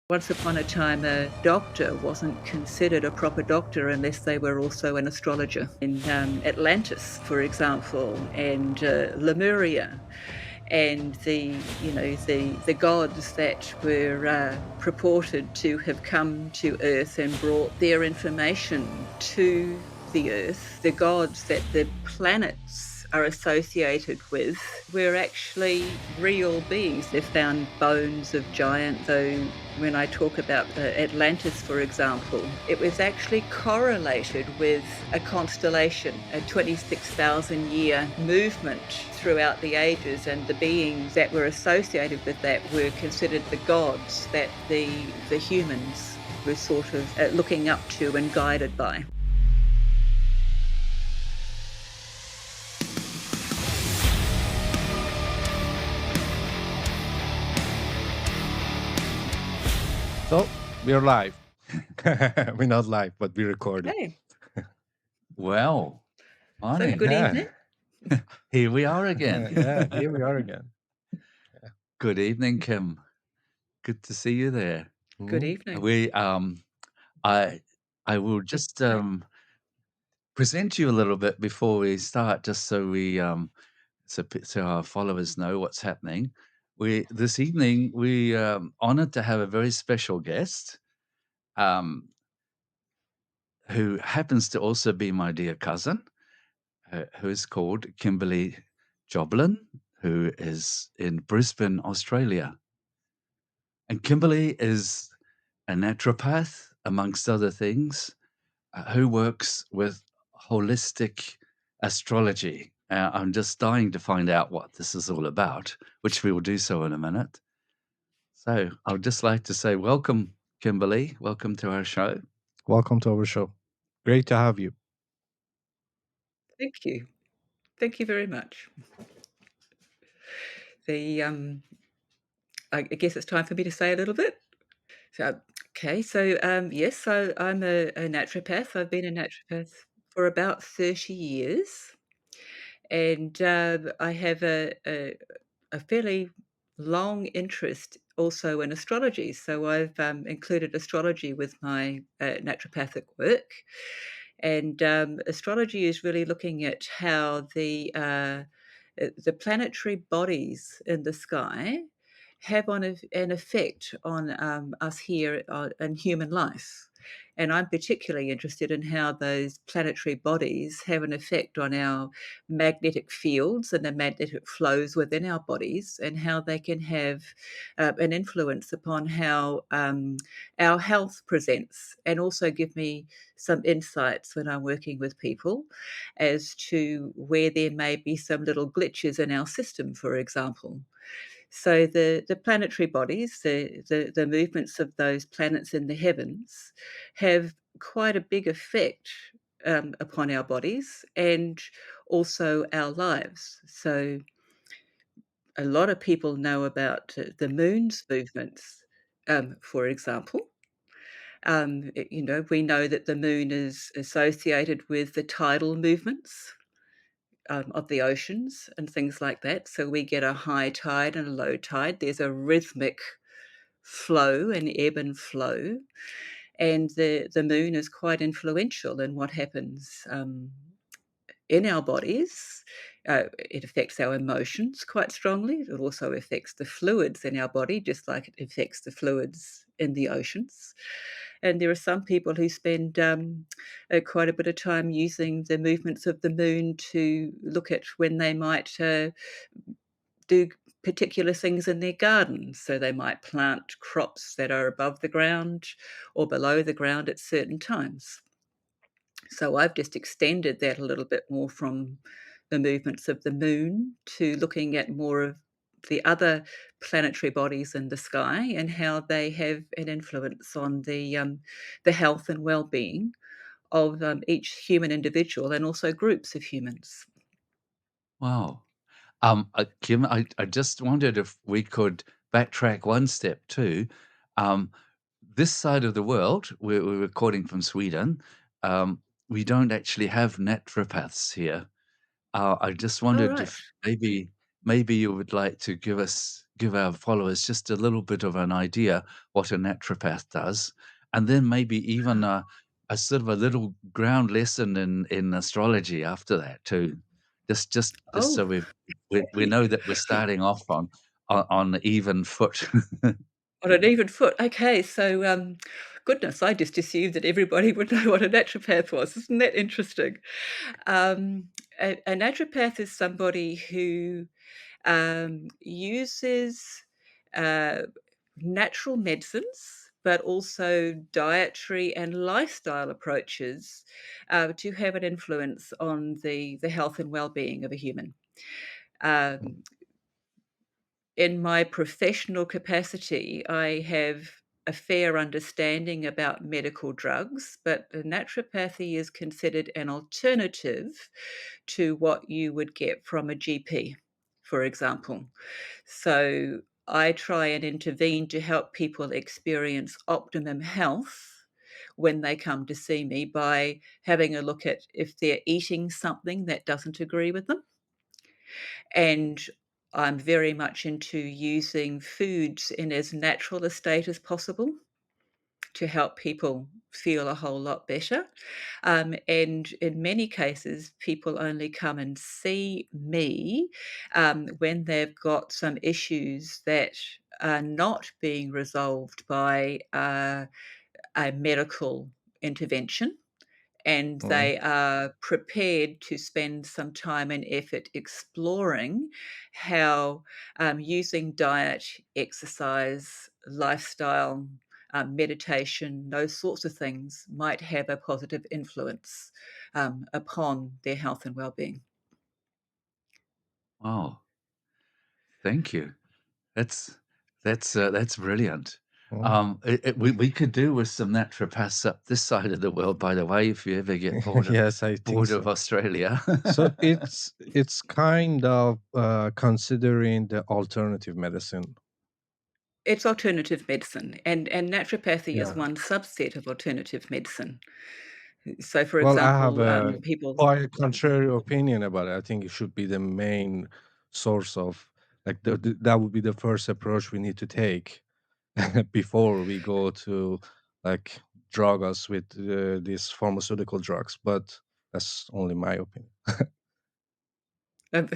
Once upon a time, a doctor wasn't considered a proper doctor unless they were also an astrologer. In Atlantis, for example, and Lemuria, and the gods that were purported to have come to Earth and brought their information to the Earth, the gods that the planets are associated with were actually real beings. They've found bones of giants. So when I talk about Atlantis, for example, it was actually correlated with a constellation, a 26,000 year movement throughout the ages, and the beings that were associated with that were considered the gods that the humans were sort of looking up to and guided by. So we're live. We're not live, but we recorded. Okay, Well, so morning. good evening. Here we are again. Yeah, here we are again. Good evening, Kim. Good to see you there. Good Mhm. evening. We I I will just present you a little bit before we start, just so we so our followers know what's happening. We this evening we honored to have a very special guest, um, who happens to also be my dear cousin, who is called Kimberly-Joblin, who is in Brisbane, Australia. And Kimberly is a naturopath, amongst other things, who works with holistic astrology. I'm just dying to find out what this is all about, which we will do so in a minute. So I would just like to say welcome, Kimberly. Welcome to our show. Welcome to our show. Great to have you. Thank you. Thank you very much. The I guess it's time for me to say a little bit. So, okay, so yes, so I'm a naturopath. I've been a naturopath for about 30 years, and I have a fairly long interest also in astrology. So I've included astrology with my naturopathic work, and astrology is really looking at how the planetary bodies in the sky have an effect on us here in human life. And I'm particularly interested in how those planetary bodies have an effect on our magnetic fields and the magnetic flows within our bodies, and how they can have an influence upon how our health presents, and also give me some insights when I'm working with people as to where there may be some little glitches in our system, for example. So the planetary bodies, the movements of those planets in the heavens, have quite a big effect upon our bodies and also our lives. So a lot of people know about the moon's movements, for example. We know that the moon is associated with the tidal movements of the oceans and things like that. So we get a high tide and a low tide. There's a rhythmic flow and ebb and flow, and the moon is quite influential in what happens in our bodies. It affects our emotions quite strongly. It also affects the fluids in our body, just like it affects the fluids in the oceans. And there are some people who spend quite a bit of time using the movements of the moon to look at when they might do particular things in their gardens. So they might plant crops that are above the ground or below the ground at certain times. So I've just extended that a little bit more from the movements of the moon to looking at more of the other planetary bodies in the sky and how they have an influence on the health and well-being of each human individual and also groups of humans. Wow. Kim, I just wondered if we could backtrack one step too. Um, this side of the world, we're recording from Sweden. We don't actually have naturopaths here. I just All wondered right. if maybe you would like to give us give our followers just a little bit of an idea what a naturopath does, and then maybe even a sort of a little ground lesson in astrology after that too. Just Oh, so we know that we're starting off on even foot. on an even foot. Okay, so, goodness, I just assumed that everybody would know what a naturopath was. Isn't that interesting? A naturopath is somebody who uses uh, natural medicines, but also dietary and lifestyle approaches to have an influence on the health and well-being of a human. Um, in my professional capacity, I have a fair understanding about medical drugs, but naturopathy is considered an alternative to what you would get from a GP, for example. So I try and intervene to help people experience optimum health when they come to see me by having a look at if they're eating something that doesn't agree with them, and I'm very much into using foods in as natural a state as possible to help people feel a whole lot better. And in many cases, people only come and see me when they've got some issues that are not being resolved by a medical intervention, and Mm. they are prepared to spend some time and effort exploring how using diet, exercise, lifestyle, meditation, those sorts of things might have a positive influence upon their health and well-being. Wow, thank you. That's that's brilliant. Mm. We could do with some naturopaths up this side of the world, by the way, if you ever get Yes, I think bored of so. Australia. So it's kind of considering the alternative medicine. It's alternative medicine, and naturopathy is Yeah. one subset of alternative medicine. So, for Well, I have example, a people. quite contrary opinion about it. I think it should be the main source of like that would be the first approach we need to take before we go to like drug us with these pharmaceutical drugs. But that's only my opinion. Um,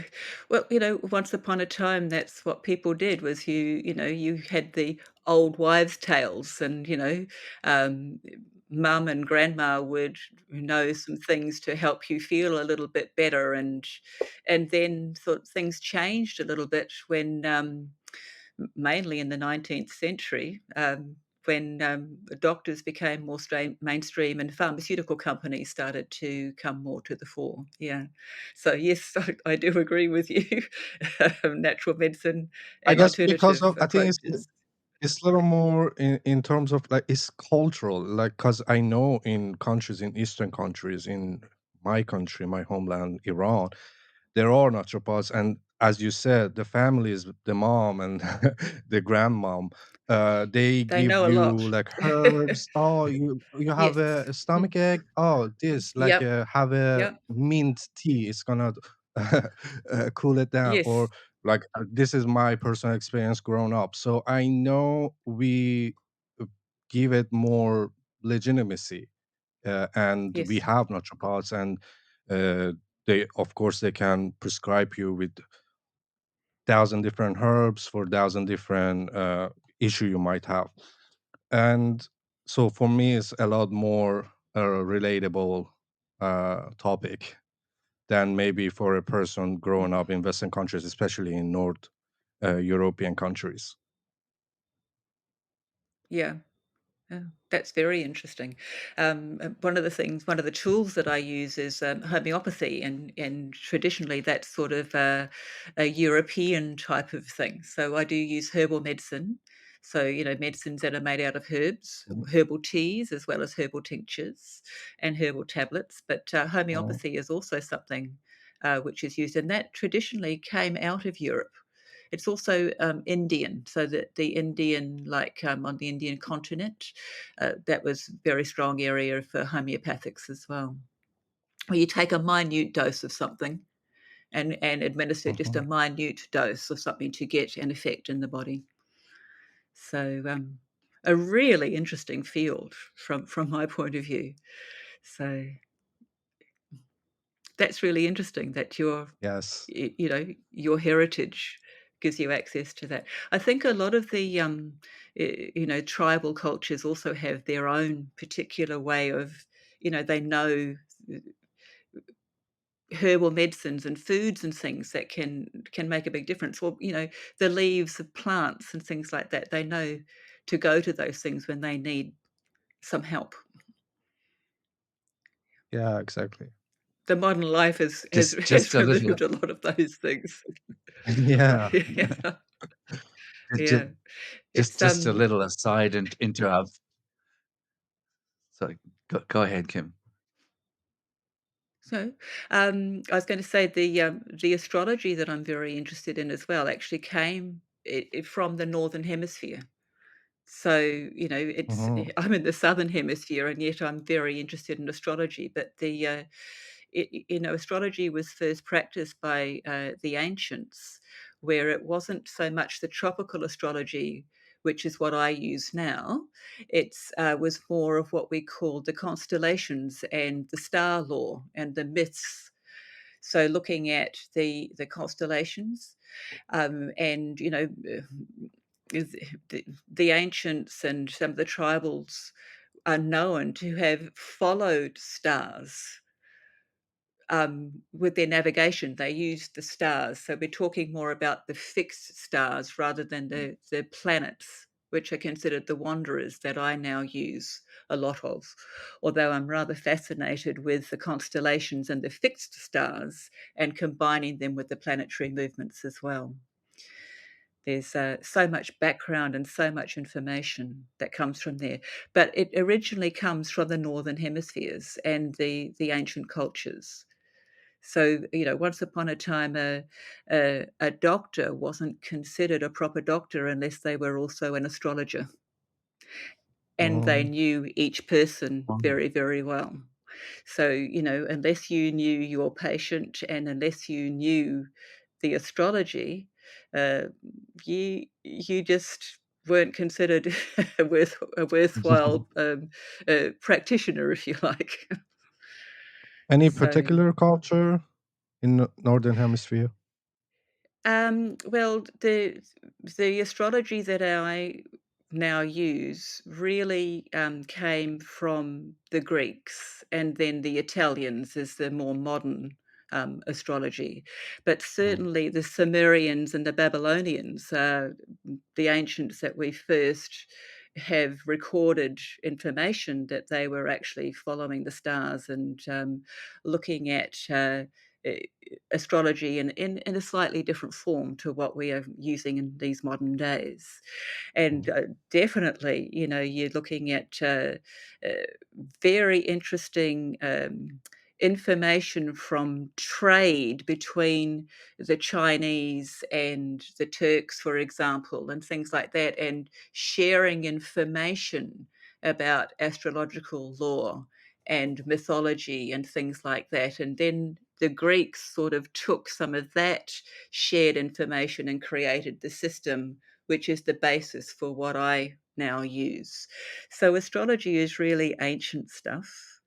well, once upon a time, that's what people did was you had the old wives' tales and, um, mum and grandma would know some things to help you feel a little bit better, and then sort of things changed a little bit when, mainly in the 19th century, when doctors became more mainstream and pharmaceutical companies started to come more to the fore. Yeah. So, yes, I do agree with you. Natural medicine I and guess because alternative of I think approaches. it's a little more in terms of like it's cultural, like because I know in countries, in Eastern countries, in my country, my homeland, Iran, there are naturopaths, and as you said, the families, the mom and the grandmom, they They give know a lot. you like herbs. Oh, you have Yes. a Mm. stomach ache. Oh, this like Yep. have a Yep. mint tea. It's gonna cool it down. Or Yes. like this is my personal experience growing up, so I know we uh, give it more legitimacy, and we Yes. have naturopaths, and they of course they can prescribe you with thousand different herbs for thousand different issue you might have. And so for me it's a lot more relatable topic than maybe for a person growing up in Western countries, especially in North European countries. Yeah. Oh, that's very interesting. One of the tools that I use is homeopathy, and traditionally that's sort of a European type of thing. So I do use herbal medicine. So medicines that are made out of herbs, Mhm. herbal teas, as well as herbal tinctures and herbal tablets. But Mhm. homeopathy is also something which is used, and that traditionally came out of Europe. It's also Indian, so that the Indian, like on the Indian continent, that was a very strong area for homeopathics as well. Where you take a minute dose of something, and administer just a Mhm. minute dose of something to get an effect in the body. So, a really interesting field from my point of view. So that's really interesting that Yes. your heritage gives you access to that. I think a lot of the, tribal cultures also have their own particular way of, they know herbal medicines and foods and things that can make a big difference. Or, the leaves of plants and things like that. They know to go to those things when they need some help. Yeah, exactly. The modern life has has Just has a little removed a lot of those things. Yeah. Yeah, ju yeah. just It's, just a little aside and into our sorry, go ahead, Kim. so, I was gonna say the astrology that I'm very interested in as well actually came from the Northern Hemisphere. So, it's Mhm. I'm in the Southern Hemisphere, and yet I'm very interested in astrology, but astrology was first practiced by, the ancients, where it wasn't so much the tropical astrology, which is what I use now. It's, was more of what we call the constellations and the star law and the myths. So looking at the constellations, and is the ancients and some of the tribals are known to have followed stars with their navigation. They used the stars, so we're talking more about the fixed stars rather than the planets, which are considered the wanderers that I now use a lot of. Although I'm rather fascinated with the constellations and the fixed stars and combining them with the planetary movements as well. There's so much background and so much information that comes from there. But it originally comes from the northern hemispheres and the ancient cultures. So, once upon a time, a doctor wasn't considered a proper doctor unless they were also an astrologer and they Mhm. knew each person Wow. very, very well. So, unless you knew your patient and unless you knew the astrology, uh, you just weren't considered a worthwhile practitioner, if you like. Any So, particular culture in Northern Hemisphere? well, the astrology that I now use really came from the Greeks, and then the Italians is the more modern astrology. But Mhm. certainly the Sumerians and the Babylonians are the ancients that we first have recorded information that they were actually following the stars and looking at eh, astrology in a slightly different form to what we are using in these modern days. And Mhm. definitely, you're looking at uh, very interesting information from trade between the Chinese and the Turks, for example, and things like that, and sharing information about astrological law and mythology and things like that. And then the Greeks sort of took some of that shared information and created the system, which is the basis for what I now use. So astrology is really ancient stuff.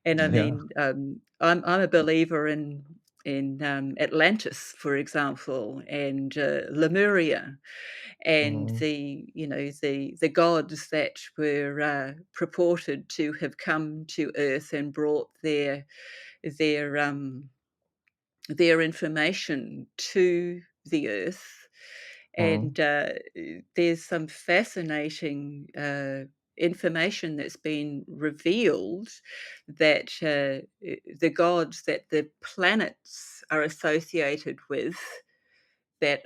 And I Yeah. mean, I'm a believer in Atlantis, for example, and Lemuria, and Mhm. the gods that were purported to have come to Earth and brought their their information to the Earth. Mhm. And there's some fascinating information that's been revealed that the gods that the planets are associated with that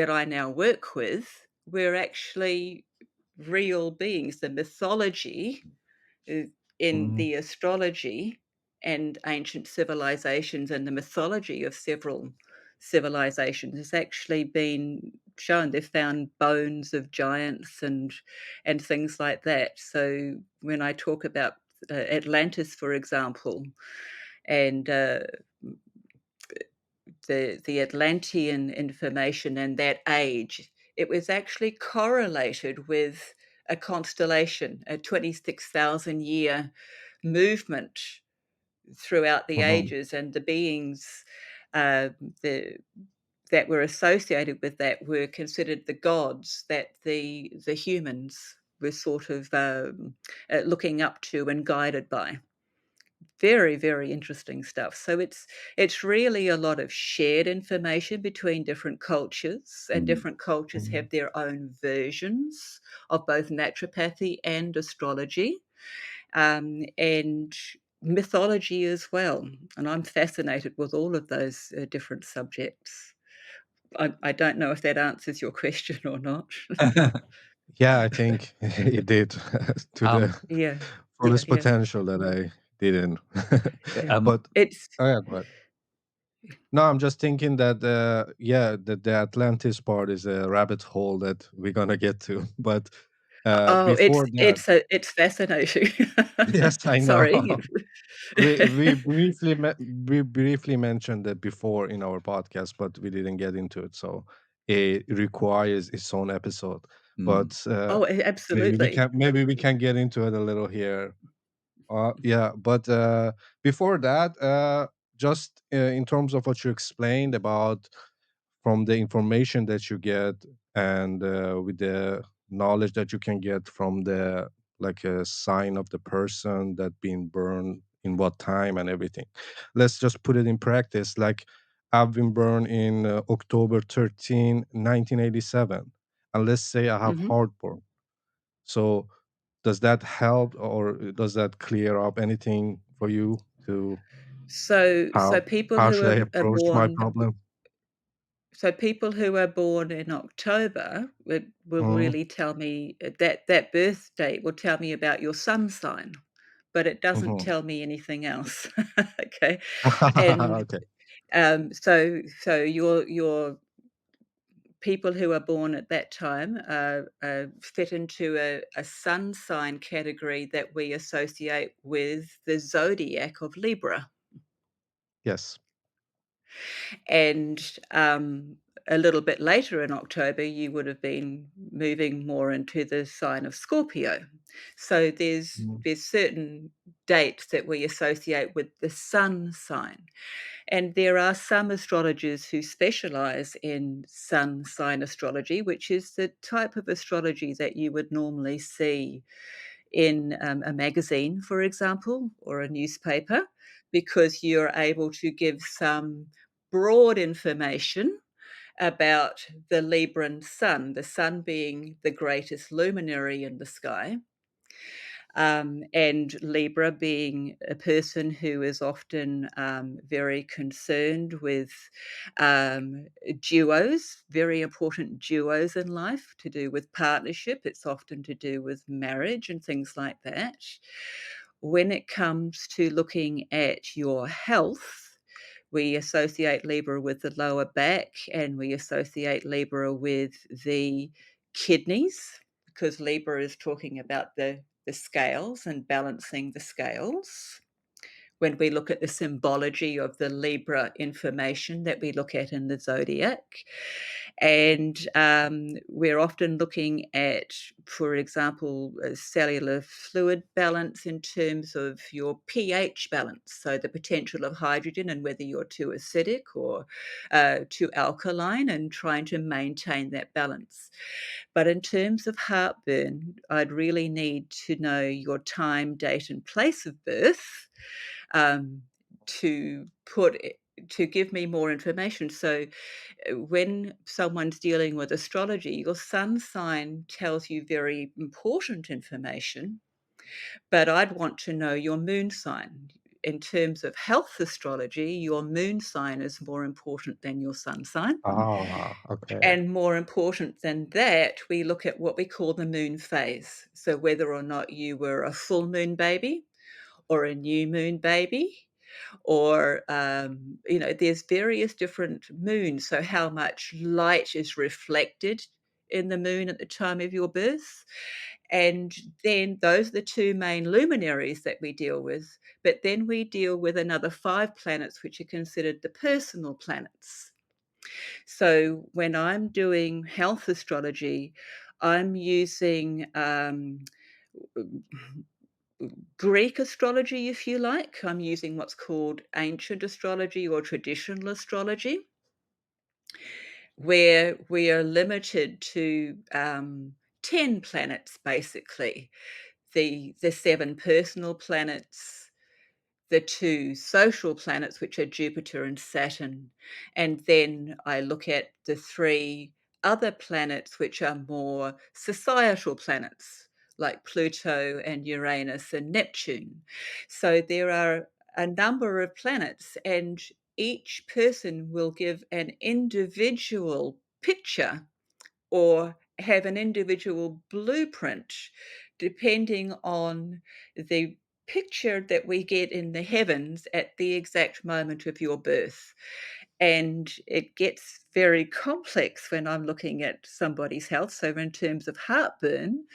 I now work with were actually real beings. The mythology uh, in Mhm. the astrology and ancient civilizations and the mythology of several civilizations has actually been shown. They've found bones of giants and things like that. So when I talk about Atlantis, for example, and the Atlantean information and that age, it was actually correlated with a constellation, a 26,000-year movement throughout the Mhm. ages, and the beings, uh, the that were associated with that were considered the gods that the humans were sort of, looking up to and guided by. Very, very interesting stuff. So it's really a lot of shared information between different cultures, and Mm. different cultures Mhm. have their own versions of both naturopathy and astrology, and mythology as well. And I'm fascinated with all of those different subjects. I don't know if that answers your question or not. Yeah, I think it did to Um, the Yeah, fullest yeah. potential that I didn't. Yeah. um, But It's oh yeah, but no, I'm just thinking that yeah, that the Atlantis part is a rabbit hole that we're gonna get to. But Oh, before that, it's fascinating. yes, I know. Sorry. We briefly mentioned that before in our podcast, but we didn't get into it. So it requires its own episode. mm, But Oh, absolutely. maybe we can get into it a little here. Yeah, but before that, just in terms of what you explained about from the information that you get and with the knowledge that you can get from the like a sign of the person that being burned in what time and everything. Let's just put it in practice. Like I've been burned in October 13, 1987, and let's say I have Mhm. heartburn. So does that help or does that clear up anything for you to So how people how who should I are approach my born problem? so people who are born in October will Mhm, really tell me that birth date will tell me about your sun sign, but it doesn't mhm. tell me anything else. Okay? And, Okay. so your people who are born at that time fit into a sun sign category that we associate with the zodiac of Libra. Yes. And a little bit later in October, you would have been moving more into the sign of Scorpio. So Mhm. there's certain dates that we associate with the sun sign. And there are some astrologers who specialize in sun sign astrology, which is the type of astrology that you would normally see in a magazine, for example, or a newspaper, because you're able to give some broad information about the Libran sun, the sun being the greatest luminary in the sky, and Libra being a person who is often very concerned with duos, very important duos in life to do with partnership. It's often to do with marriage and things like that. When it comes to looking at your health, we associate Libra with the lower back, and we associate Libra with the kidneys, because Libra is talking about the scales and balancing the scales. When we look at the symbology of the Libra information that we look at in the zodiac. And we're often looking at, for example, cellular fluid balance in terms of your pH balance. So the potential of hydrogen and whether you're too acidic or too alkaline, and trying to maintain that balance. But in terms of heartburn, I'd really need to know your time, date, and place of birth um, to to give me more information. So when someone's dealing with astrology, your sun sign tells you very important information, but I'd want to know your moon sign. In terms of health astrology, your moon sign is more important than your sun sign. Ah, okay. And more important than that, we look at what we call the moon phase. So whether or not you were a full moon baby or a new moon baby, or there's various different moons. So how much light is reflected in the moon at the time of your birth, And then those are the 2 main luminaries that we deal with, but then we deal with another 5 planets, which are considered the personal planets. So when I'm doing health astrology, I'm using, Greek astrology, if you like. I'm using what's called ancient astrology or traditional astrology, where we are limited to 10 planets, basically. The 7 personal planets, the 2 social planets, which are Jupiter and Saturn, and then I look at the 3 other planets, which are more societal planets, like Pluto and Uranus and Neptune. So there are a number of planets, and each person will give an individual picture or have an individual blueprint depending on the picture that we get in the heavens at the exact moment of your birth. And it gets very complex when I'm looking at somebody's health. So, in terms of heartburn,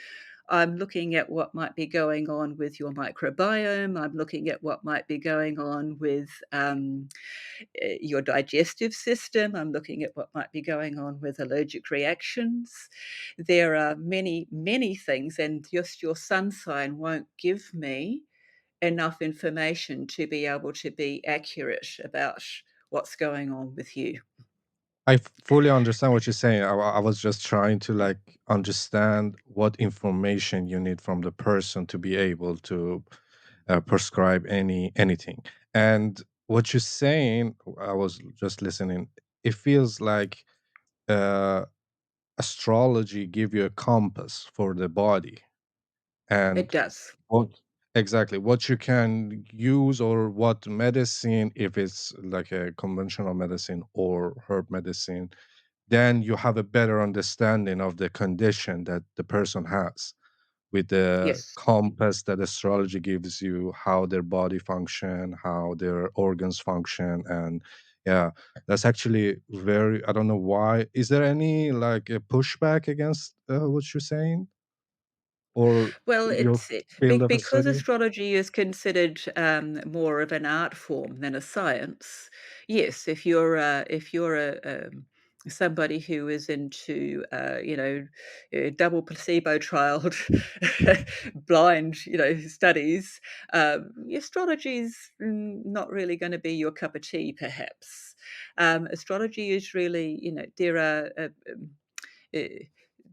I'm looking at what might be going on with your microbiome. I'm looking at what might be going on with your digestive system. I'm looking at what might be going on with allergic reactions. There are many, many things, and just your sun sign won't give me enough information to be able to be accurate about what's going on with you. I fully understand what you're saying. I was just trying to like understand what information you need from the person to be able to prescribe anything. And what you're saying, I was just listening. It feels like uh, astrology give you a compass for the body, It and does. what exactly what you can use, or what medicine, if it's like a conventional medicine or herb medicine, then you have a better understanding of the condition that the person has, with the Yes. compass that astrology gives you, how their body function, how their organs function. And yeah, that's actually very, I don't know why, is there any like a pushback against what you're saying, or Well, your it's it field of because study? astrology is considered, more of an art form than a science. Yes, if you're somebody who is into, double placebo trialed, blind, studies, astrology's, not really gonna be your cup of tea, perhaps. Astrology is really, there are, uh,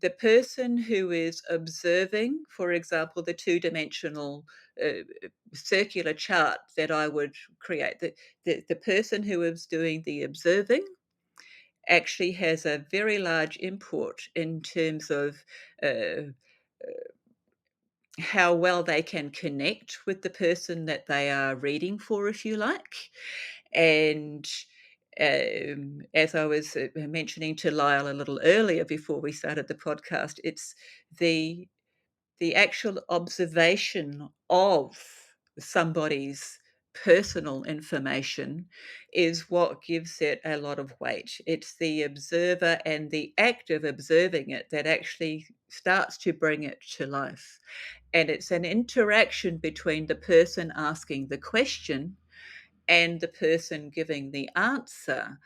the person who is observing, for example, the two-dimensional circular chart that I would create, the person who is doing the observing actually has a very large input in terms of uh, how well they can connect with the person that they are reading for, if you like. And as I was mentioning to Lyle a little earlier before we started the podcast, it's the the actual observation of somebody's personal information is what gives it a lot of weight. It's the observer and the act of observing it that actually starts to bring it to life. And it's an interaction between the person asking the question and the person giving the answer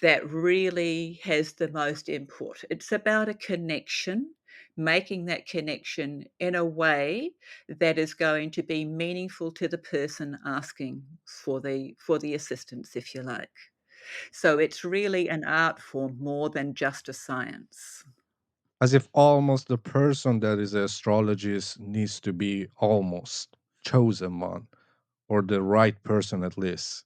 that really has the most input. It's about a connection, making that connection in a way that is going to be meaningful to the person asking for the assistance, if you like. So it's really an art form more than just a science. As if almost the person that is an astrologist needs to be almost chosen one, or the right person at least.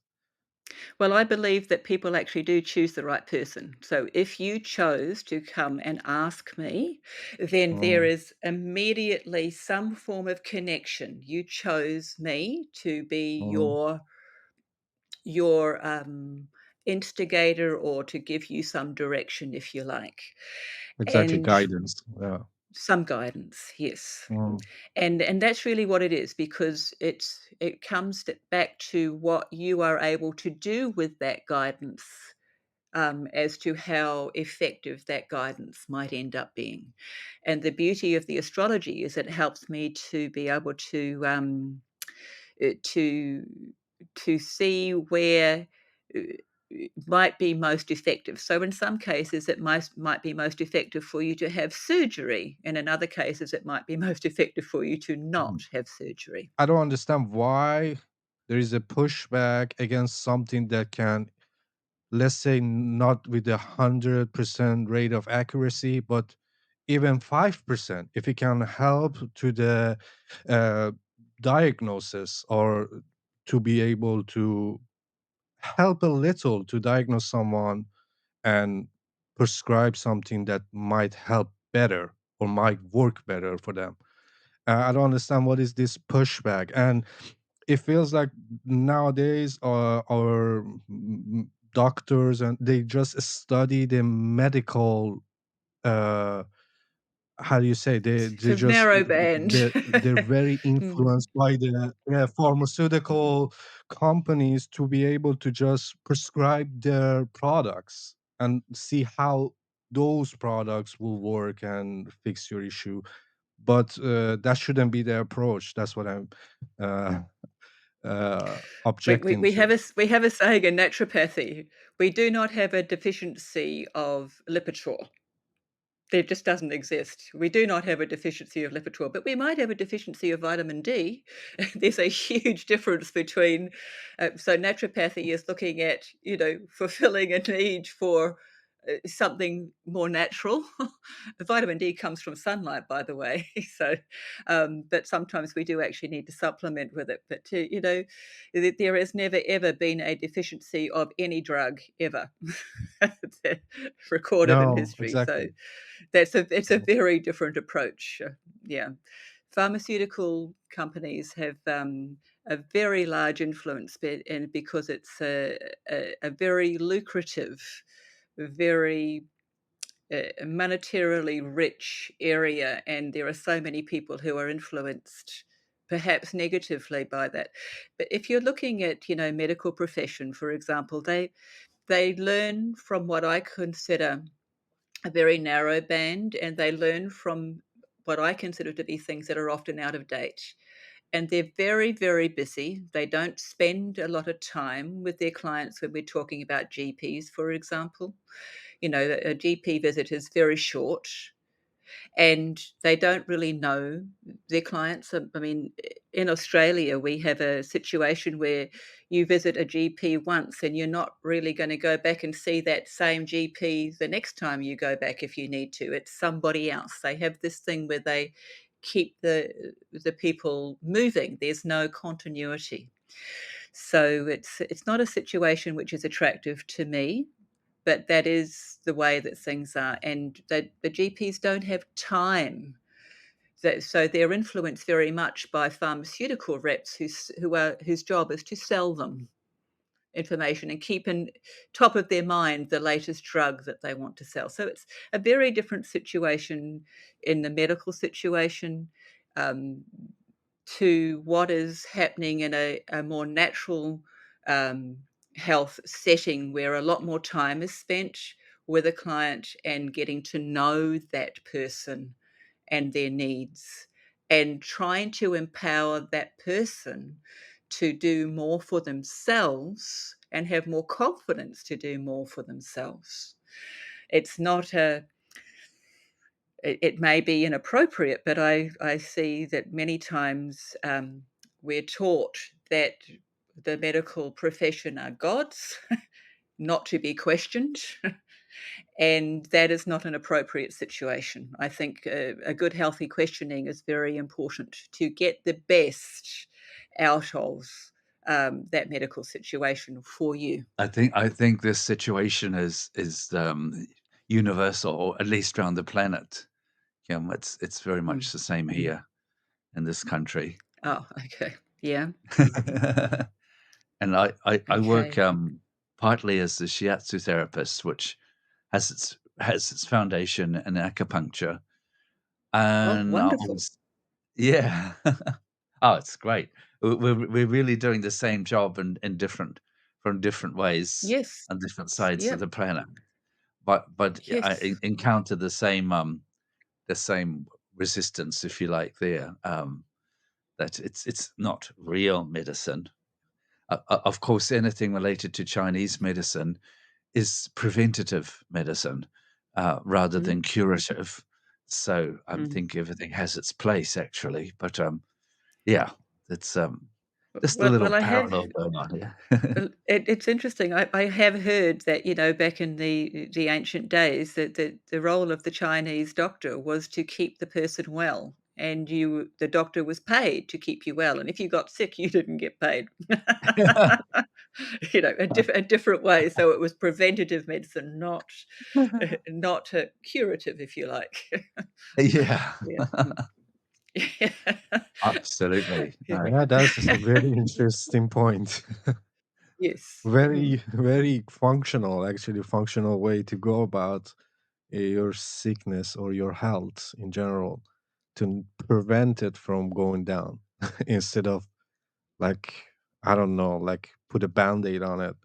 Well, I believe that people actually do choose the right person. So if you chose to come and ask me, then there Mm, is immediately some form of connection. You chose me to be mm. your instigator or to give you some direction, if you like, Exactly, and guidance. Yeah. some guidance. Yes. Mm. And that's really what it is, because it comes back to what you are able to do with that guidance as to how effective that guidance might end up being. And the beauty of the astrology is it helps me to be able uh, to to see where uh, might be most effective. So in some cases, it might be most effective for you to have surgery, and in other cases, it might be most effective for you to not Mhm. have surgery. I don't understand why there is a pushback against something that can, let's say, not with 100% rate of accuracy, but even 5%, if it can help to the uh, diagnosis, or to be able to help a little to diagnose someone and prescribe something that might help better or might work better for them. I don't understand what is this pushback, and it feels like nowadays our doctors, and they just study the medical, uh how do you say, they Sort of just narrow band. they're very Mm. influenced by the, yeah, pharmaceutical companies to be able to just prescribe their products and see how those products will work and fix your issue. But that shouldn't be the approach. That's what I'm uh, objecting to. We have a saying in naturopathy: we do not have a deficiency of Lipitor. There just doesn't exist. We do not have a deficiency of Lipitor, but we might have a deficiency of vitamin D. There's a huge difference between, so naturopathy is looking at, fulfilling a need for something more natural. The vitamin D comes from sunlight, by the way. So, but sometimes we do actually need to supplement with it. But there has never ever been a deficiency of any drug ever recorded in No, history. So exactly. it's a very different approach. Yeah, pharmaceutical companies have a very large influence, and because it's a very lucrative, very monetarily rich area, and there are so many people who are influenced perhaps negatively by that. But if you're looking at, medical profession, for example, they learn from what I consider a very narrow band, and they learn from what I consider to be things that are often out of date. And they're very, very busy. They don't spend a lot of time with their clients when we're talking about GPs, for example. A GP visit is very short, and they don't really know their clients. I mean, in Australia, we have a situation where you visit a GP once and you're not really going to go back and see that same GP the next time you go back if you need to. It's somebody else. They have this thing where they keep the people moving. There's no continuity. So it's not a situation which is attractive to me, but that is the way that things are, and the GPs don't have time. So they're influenced very much by pharmaceutical reps whose job is to sell them information and keep in top of their mind the latest drug that they want to sell. So it's a very different situation in the medical situation, um, to what is happening in a more natural um, health setting where a lot more time is spent with a client and getting to know that person and their needs, and trying to empower that person to do more for themselves and have more confidence to do more for themselves. It's not a it may be inappropriate, but I see that many times we're taught that the medical profession are gods, not to be questioned. And that is not an appropriate situation. I think a good, healthy questioning is very important to get the best out of that medical situation for you. I think this situation is universal, or at least around the planet. It's very Mm. much the same here in this country. Oh, okay. Yeah. And I work, Okay. partly as a shiatsu therapist, which has its foundation in acupuncture, Oh, and I wonderful. was yeah. Oh, it's great. We're really doing the same job in different from different ways Yes. and different sides of Yep. the planet, but I Yes. encountered the same resistance, if you like, there, that it's not real medicine. Of course, anything related to Chinese medicine is preventative medicine, rather Mhm. than curative. So I Mm. think everything has its place actually, but, yeah, it's, just a Well, little I have parallel going on here. well, it's interesting. I have heard that, back in the ancient days that the role of the Chinese doctor was to keep the person well, and the doctor was paid to keep you well, and if you got sick, you didn't get paid. A different way, so it was preventative medicine, not, curative, if you like. Yeah. Yeah, mm. Yeah. Absolutely. Yeah. No. Yeah, that's a very interesting point. Yes. Very, Mm. very functional, actually, functional way to go about your sickness or your health in general to prevent it from going down instead of like, I don't know, like put a band-aid on it,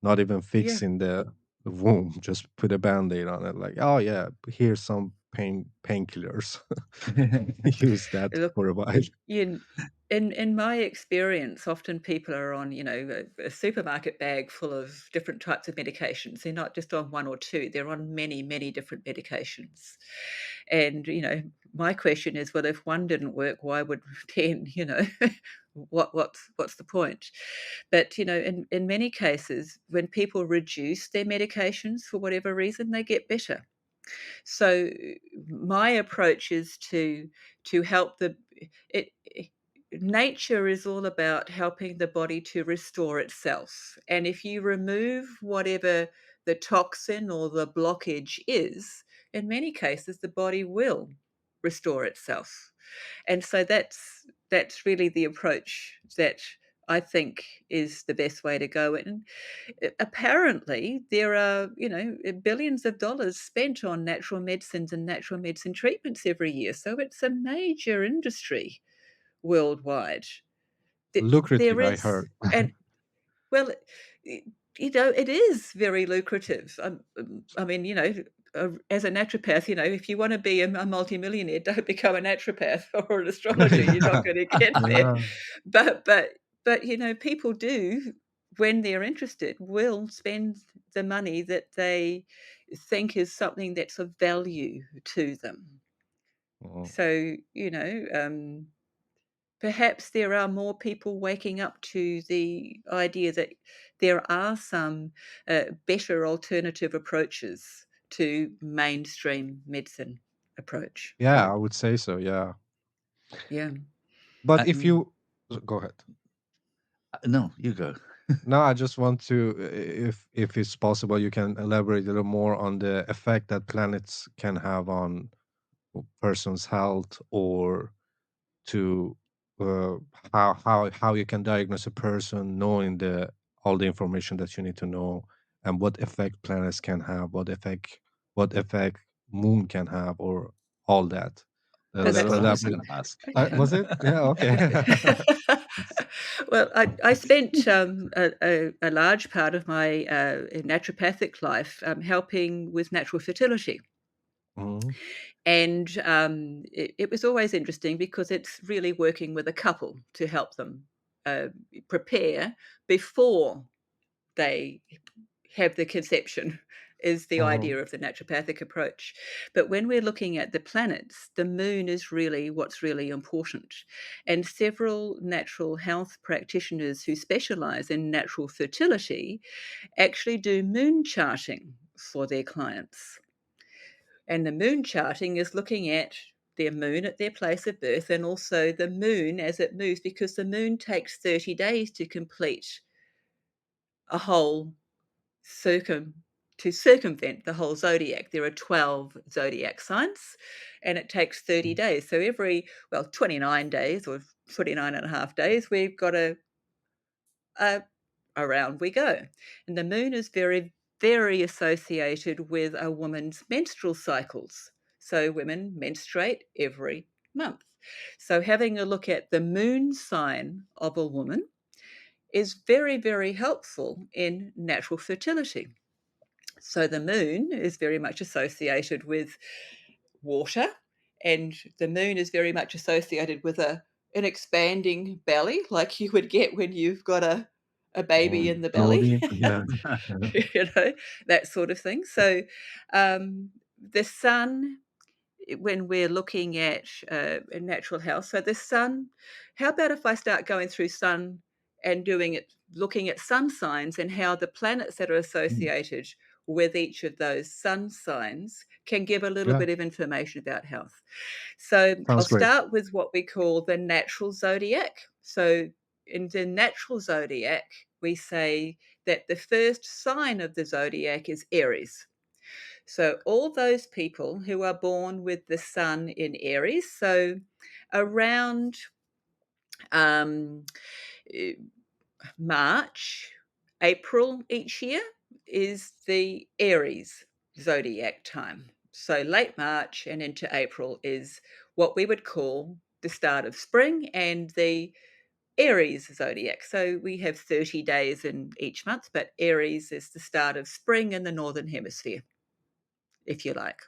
not even Yeah. fixing the wound, just put a band-aid on it. Like, oh yeah, here's some painkillers. Use that Look, for a while. in in my experience, often people are on, a supermarket bag full of different types of medications. They're not just on one or two, they're on many, many different medications. And, my question is, well, if one didn't work, why would 10, what's the point? But, in many cases, when people reduce their medications for whatever reason, they get better. So my approach is to help nature is all about helping the body to restore itself. And if you remove whatever the toxin or the blockage is, in many cases the body will restore itself. And so that's really the approach that I think is the best way to go. And apparently there are, billions of dollars spent on natural medicines and natural medicine treatments every year. So it's a major industry worldwide. There Lucrative, I is, heard. and well, I it is very lucrative. I mean, as a naturopath, if you wanna be a multimillionaire, don't become a naturopath or an astrologer, you're not Yeah, gonna get there. yeah. But but but, people do, when they're interested, will spend the money that they think is something that's of value to them. Mm. So, perhaps there are more people waking up to the idea that there are some better alternative approaches to mainstream medicine approach. Yeah, Mm, I would say so. Yeah, yeah. but if Mm. you go ahead. No, you go. No, I just want to, if it's possible, you can elaborate a little more on the effect that planets can have on a person's health, or to uh, how you can diagnose a person, knowing the all the information that you need to know, and what effect planets can have, what effect moon can have, or all that. That's That's what I was Elaborate. gonna ask. okay. Was it? Yeah. Okay. Yes. Well, I spent a large part of my naturopathic life helping with natural fertility. Mhm. And it was always interesting because it's really working with a couple to help them uh, prepare before they have the conception, is the Mhm. idea of the naturopathic approach. But when we're looking at the planets, the moon is really what's really important. And several natural health practitioners who specialize in natural fertility actually do moon charting for their clients. And the moon charting is looking at their moon at their place of birth and also the moon as it moves, because the moon takes 30 days to complete a whole circumvent the whole zodiac. There are 12 zodiac signs and it takes 30 days. So 29 days or 29 and a half days, we've got a around we go. And the moon is very, very associated with a woman's menstrual cycles. So women menstruate every month. So having a look at the moon sign of a woman is very, very helpful in natural fertility. So the moon is very much associated with water, and the moon is very much associated with an expanding belly, like you would get when you've got a baby in the belly, Slowly, yeah. you know, that sort of thing. So the sun, when we're looking at natural health. So the sun, how about if I start going through sun and doing it, looking at sun signs and how the planets that are Mm, associated with each of those sun signs can give a little yeah, bit of information about health. So I'll sounds great. start with what we call the natural zodiac. So in the natural zodiac, we say that the first sign of the zodiac is Aries. So, all those people who are born with the sun in Aries, so around um, eh, March, April each year is the Aries zodiac time. So, late March and into April is what we would call the start of spring and the Aries zodiac. So, we have 30 days in each month, but Aries is the start of spring in the Northern Hemisphere, if you like.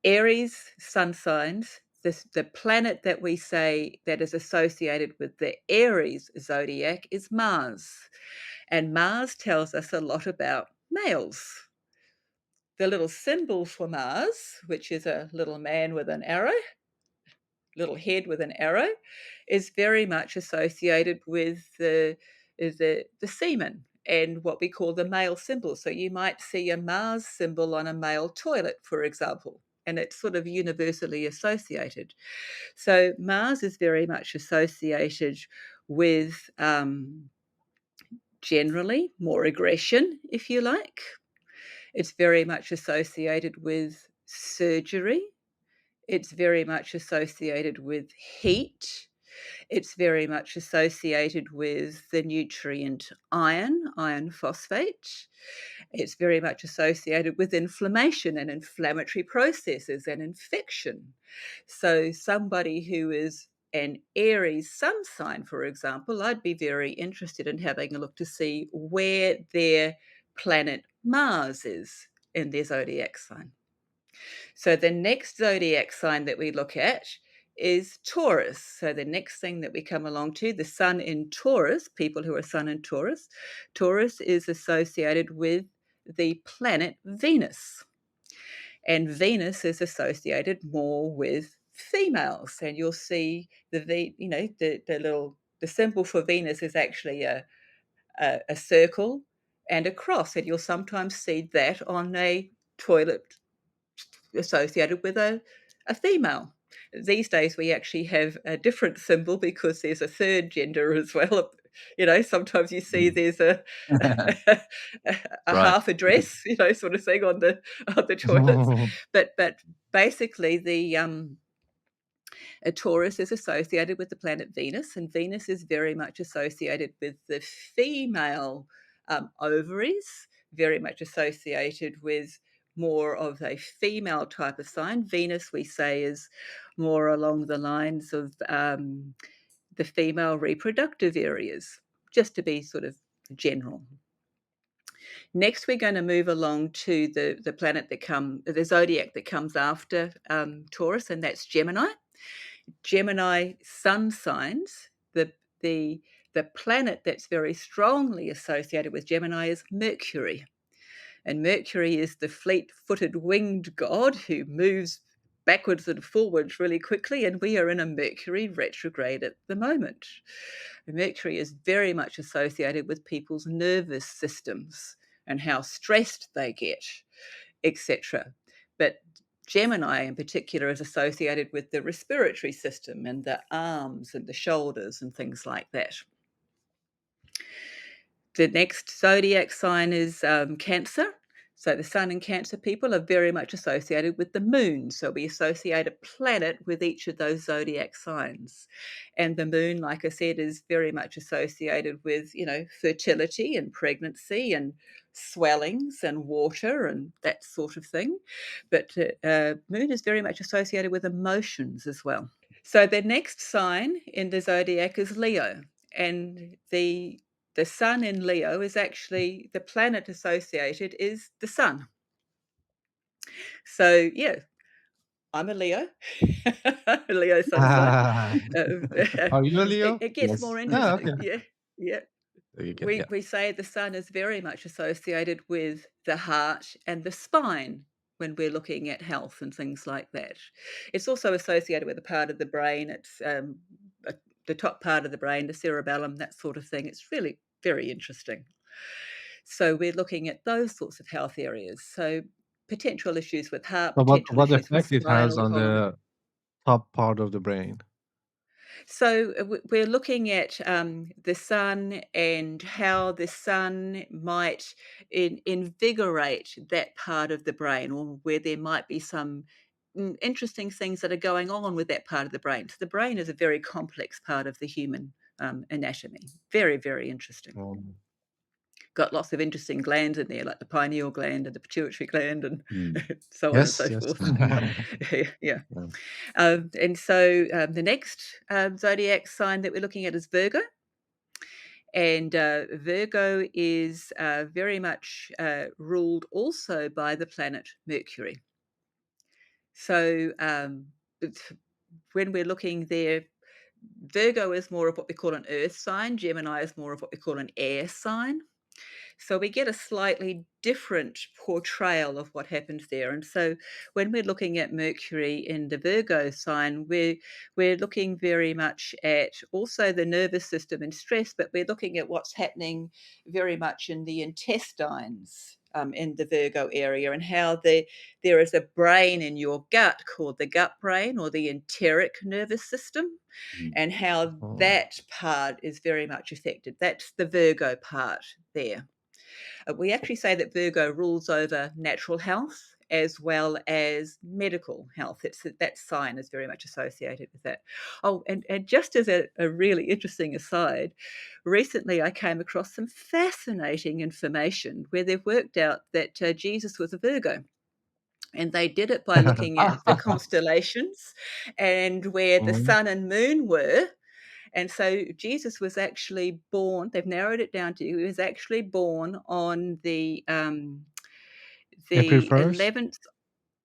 Aries sun signs, the planet that we say that is associated with the Aries zodiac is Mars. And Mars tells us a lot about males. The little symbol for Mars, which is a little man with an arrow, little head with an arrow, is very much associated with the semen and what we call the male symbol. So you might see a Mars symbol on a male toilet, for example, and it's sort of universally associated. So Mars is very much associated with generally more aggression, if you like. It's very much associated with surgery. It's very much associated with heat. It's very much associated with the nutrient iron, iron phosphate. It's very much associated with inflammation and inflammatory processes and infection. So, somebody who is an Aries sun sign, for example, I'd be very interested in having a look to see where their planet Mars is in their zodiac sign. So the next zodiac sign that we look at is Taurus. So the next thing that we come along to, the sun in Taurus, people who are sun in Taurus, Taurus is associated with the planet Venus. And Venus is associated more with females. And you'll see the symbol for Venus is actually a circle and a cross. And you'll sometimes see that on a toilet associated with a female. These days, we actually have a different symbol because there's a third gender as well. Sometimes you see Mm. there's a a Right. half a dress, sort of thing on the toilets. But basically, the a Taurus is associated with the planet Venus, and Venus is very much associated with the female ovaries, very much associated with more of a female type of sign. Venus, we say, is more along the lines of the female reproductive areas, just to be sort of general. Next, we're going to move along to the zodiac that comes after Taurus, and that's Gemini. Gemini sun signs, the the planet that's very strongly associated with Gemini is Mercury. And Mercury is the fleet-footed winged god who moves backwards and forwards really quickly, and we are in a Mercury retrograde at the moment. Mercury is very much associated with people's nervous systems and how stressed they get, etc. But Gemini in particular is associated with the respiratory system and the arms and the shoulders and things like that. The next zodiac sign is Cancer. So the sun and Cancer people are very much associated with the moon. So we associate a planet with each of those zodiac signs. And the moon, like I said, is very much associated with, fertility and pregnancy and swellings and water and that sort of thing. But moon is very much associated with emotions as well. So the next sign in the zodiac is Leo. and the sun in Leo is actually the planet associated is the sun. So, yeah, I'm a Leo, Leo sun sign. Um, Are you a Leo? it gets more Yes. Ah, interesting. okay. Yeah, yeah. There you go, yeah. We say the sun is very much associated with the heart and the spine when we're looking at health and things like that. It's also associated with a part of the brain. It's uh, the top part of the brain, the cerebellum, that sort of thing. It's really very interesting. So we're looking at those sorts of health areas. So potential issues with heart, So potential what issues with effect it has spinal on column. the top part of the brain? So we're looking at the sun and how the sun might invigorate that part of the brain, or where there might be some interesting things that are going on with that part of the brain. So the brain is a very complex part of the human anatomy. Very, very interesting. Mm. Got lots of interesting glands in there, like the pineal gland and the pituitary gland, and Mm. so on and Yes, so yes. forth. Yeah. Yeah. And so the next zodiac sign that we're looking at is Virgo. And Virgo is very much ruled also by the planet Mercury. So when we're looking there, Virgo is more of what we call an earth sign, Gemini is more of what we call an air sign. So we get a slightly different portrayal of what happens there. And so when we're looking at Mercury in the Virgo sign, we're looking very much at also the nervous system and stress, but we're looking at what's happening very much in the intestines. In the Virgo area, and how there is a brain in your gut called the gut brain or the enteric nervous system, Mm. and how Mm. that part is very much affected. That's the Virgo part there. We actually say that Virgo rules over natural health as well as medical health. It's that sign is very much associated with that. Oh, and just as a really interesting aside, recently I came across some fascinating information where they've worked out that Jesus was a Virgo. And they did it by looking at the constellations and where the Mm. sun and moon were. And so Jesus was actually born, they've narrowed it down to, he was actually born on April the 1st?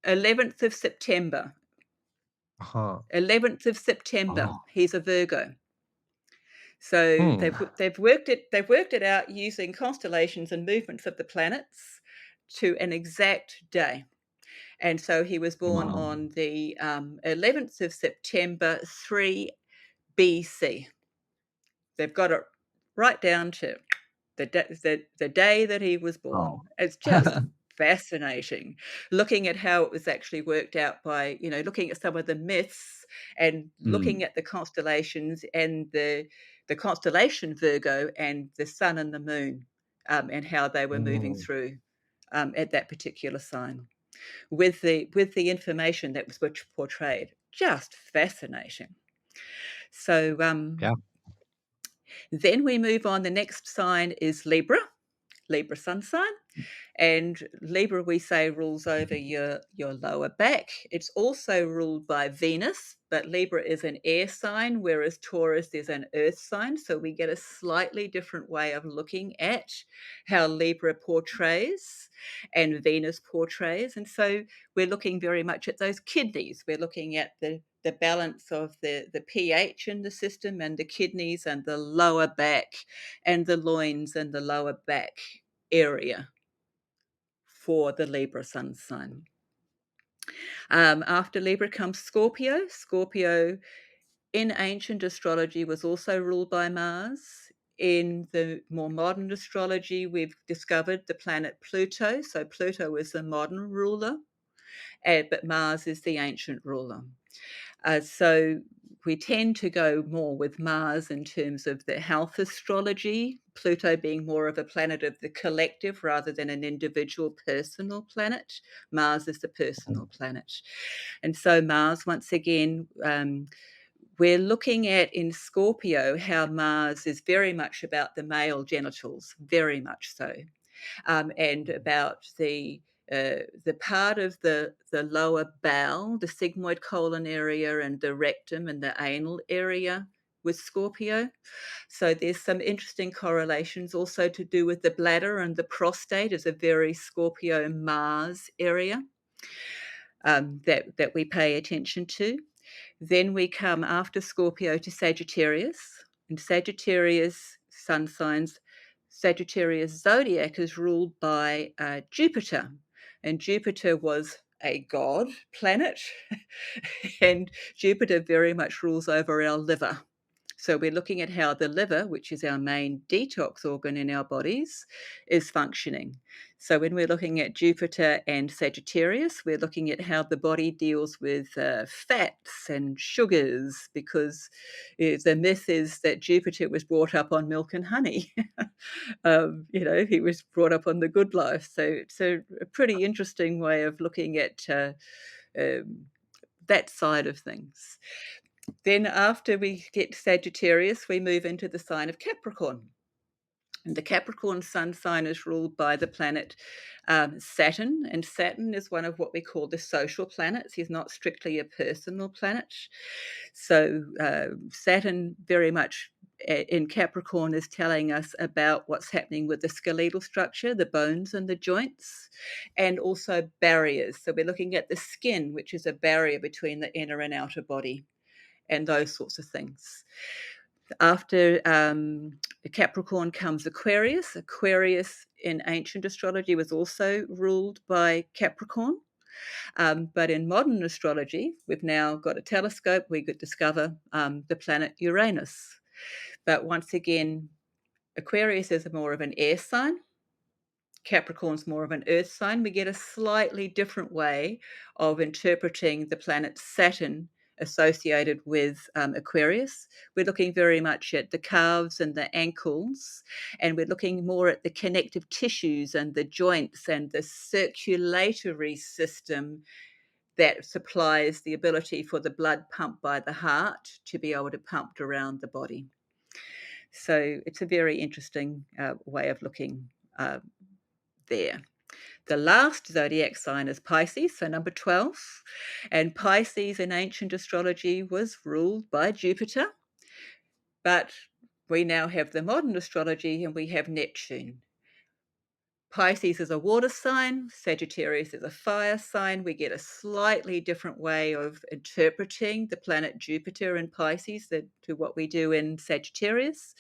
11th of September. Uh-huh. 11th of September, Oh. he's a Virgo. So Hmm. they've worked it out using constellations and movements of the planets to an exact day. And so he was born Wow. on the 11th of September 3 BC. They've got it right down to the day that he was Oh. born. It's just fascinating looking at how it was actually worked out by, looking at some of the myths and looking Mm. at the constellations and the constellation Virgo and the sun and the moon, and how they were moving Mm. through at that particular sign with the information that was portrayed. Just fascinating. So Yeah. then we move on. The next sign is Libra, Libra sun sign. And Libra, we say, rules over your lower back. It's also ruled by Venus, but Libra is an air sign, whereas Taurus is an earth sign. So we get a slightly different way of looking at how Libra portrays and Venus portrays. And so we're looking very much at those kidneys. We're looking at the balance of the pH in the system and the kidneys and the lower back and the loins and the lower back area for the Libra sun sign. After Libra comes Scorpio. Scorpio in ancient astrology was also ruled by Mars. In the more modern astrology, we've discovered the planet Pluto. So Pluto is the modern ruler, but Mars is the ancient ruler. So we tend to go more with Mars in terms of the health astrology, Pluto being more of a planet of the collective rather than an individual personal planet. Mars is the personal planet. And so Mars, once again, we're looking at in Scorpio how Mars is very much about the male genitals, very much so, and about the part of the lower bowel, the sigmoid colon area, and the rectum and the anal area with Scorpio. So there's some interesting correlations also to do with the bladder, and the prostate is a very Scorpio Mars area that we pay attention to. Then we come after Scorpio to Sagittarius, and Sagittarius sun signs. Sagittarius zodiac is ruled by Jupiter, and Jupiter was a god planet, and Jupiter very much rules over our liver. So we're looking at how the liver, which is our main detox organ in our bodies, is functioning. So when we're looking at Jupiter and Sagittarius, we're looking at how the body deals with fats and sugars, because the myth is that Jupiter was brought up on milk and honey. He was brought up on the good life. So it's a pretty interesting way of looking at um, that side of things. Then after we get Sagittarius, we move into the sign of Capricorn. And the Capricorn sun sign is ruled by the planet Saturn, and Saturn is one of what we call the social planets. He's not strictly a personal planet. So Saturn very much in Capricorn is telling us about what's happening with the skeletal structure, the bones and the joints, and also barriers. So we're looking at the skin, which is a barrier between the inner and outer body, and those sorts of things. After Capricorn comes Aquarius. Aquarius in ancient astrology was also ruled by Capricorn. But in modern astrology, we've now got a telescope, we could discover the planet Uranus. But once again, Aquarius is more of an air sign. Capricorn's more of an earth sign. We get a slightly different way of interpreting the planet Saturn associated with Aquarius. We're looking very much at the calves and the ankles, and we're looking more at the connective tissues and the joints and the circulatory system that supplies the ability for the blood pumped by the heart to be able to pump around the body. So it's a very interesting way of looking there. The last zodiac sign is Pisces, so number 12. And Pisces in ancient astrology was ruled by Jupiter, but we now have the modern astrology and we have Neptune. Pisces is a water sign, Sagittarius is a fire sign. We get a slightly different way of interpreting the planet Jupiter in Pisces to what we do in Sagittarius.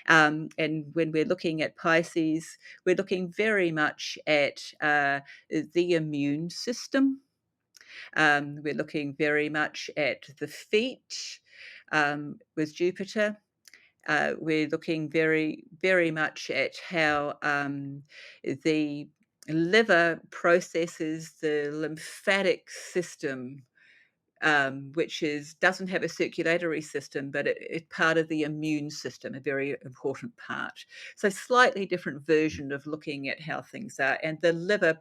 And when we're looking at Pisces, we're looking very much at the immune system. We're looking very much at the feet with Jupiter. We're looking very, very much at how the liver processes the lymphatic system, which doesn't have a circulatory system, but it's part of the immune system, a very important part. So slightly different version of looking at how things are. And the liver,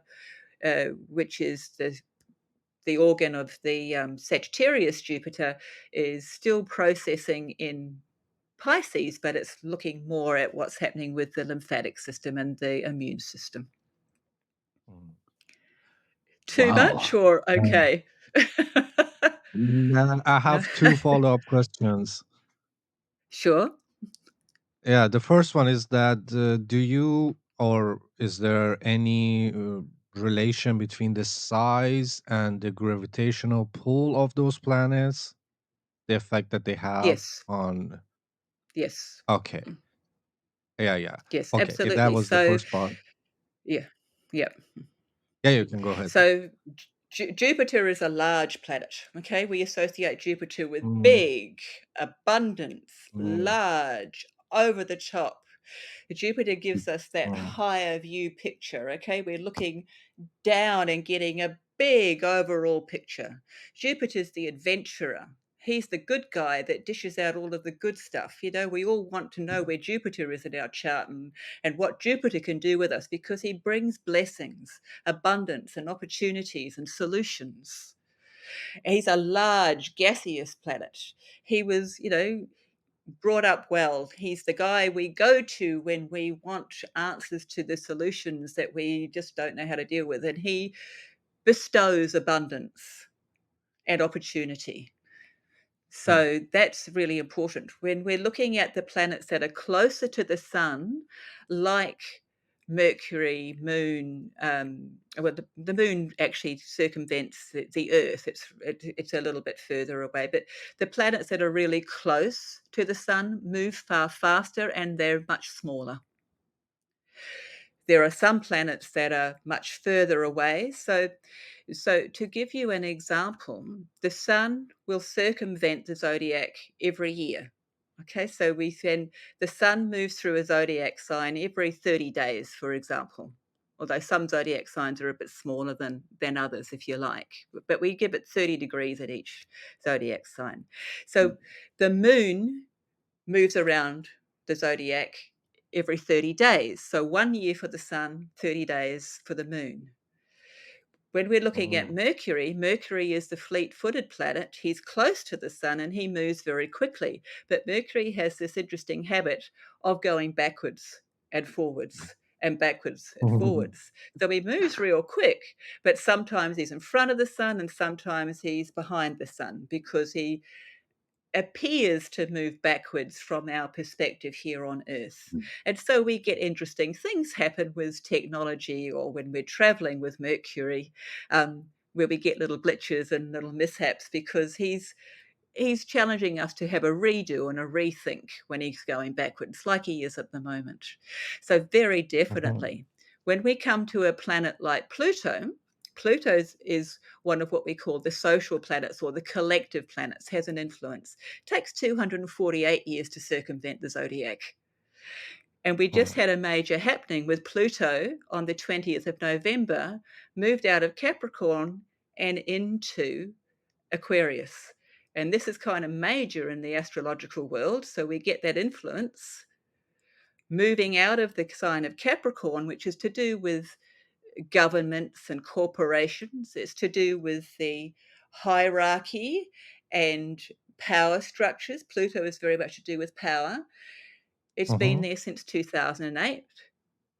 which is the organ of the Sagittarius Jupiter, is still processing in Pisces, but it's looking more at what's happening with the lymphatic system and the immune system. Mm. Too much Wow. or Uh, okay? I have two follow-up questions. Sure. Yeah, the first one is that do you or is there any relation between the size and the gravitational pull of those planets, the effect that they have Yes. on? Yes. Okay, yeah, yeah. Yes, Okay, that absolutely. was the So, first part. yeah. Yeah. Yeah, you can go ahead. So Jupiter is a large planet. Okay, we associate Jupiter with Mm, big, abundance, mm, large, over the top. Jupiter gives us that mm, higher view picture. Okay, we're looking down and getting a big overall picture. Jupiter's the adventurer. He's the good guy that dishes out all of the good stuff. We all want to know where Jupiter is in our chart, and what Jupiter can do with us, because he brings blessings, abundance, and opportunities and solutions. He's a large gaseous planet. He was, brought up well. He's the guy we go to when we want answers to the solutions that we just don't know how to deal with. And he bestows abundance and opportunity. Hmm. So that's really important. When we're looking at the planets that are closer to the sun, like Mercury, Moon, well, the Moon actually circumvents the Earth. It's a little bit further away, but the planets that are really close to the sun move far faster and they're much smaller. There are some planets that are much further away. So to give you an example, the sun will circumvent the zodiac every year. Okay, so the sun moves through a zodiac sign every 30 days, for example. Although some zodiac signs are a bit smaller than others, if you like. But we give it 30 degrees at each zodiac sign. So the moon moves around the zodiac every 30 days. So 1 year for the sun, 30 days for the moon. When we're looking at Mm. Mercury, Mercury is the fleet footed planet. He's close to the sun and he moves very quickly. But Mercury has this interesting habit of going backwards and forwards and backwards and forwards. So he moves real quick, but sometimes he's in front of the sun and sometimes he's behind the sun because he appears to move backwards from our perspective here on Earth. And so we get interesting things happen with technology or when we're traveling with Mercury, where we get little glitches and little mishaps because he's challenging us to have a redo and a rethink when he's going backwards, like he is at the moment. So, very Mhm. definitely, when we come to a planet like Pluto, Pluto is one of what we call the social planets or the collective planets, has an influence. It takes 248 years to circumvent the zodiac. And we just Mm. had a major happening with Pluto on the 20th of November, moved out of Capricorn and into Aquarius. And this is kind of major in the astrological world. So we get that influence moving out of the sign of Capricorn, which is to do with governments and corporations. It's to do with the hierarchy and power structures. Pluto is very much to do with power. It's been Mhm. there since 2008.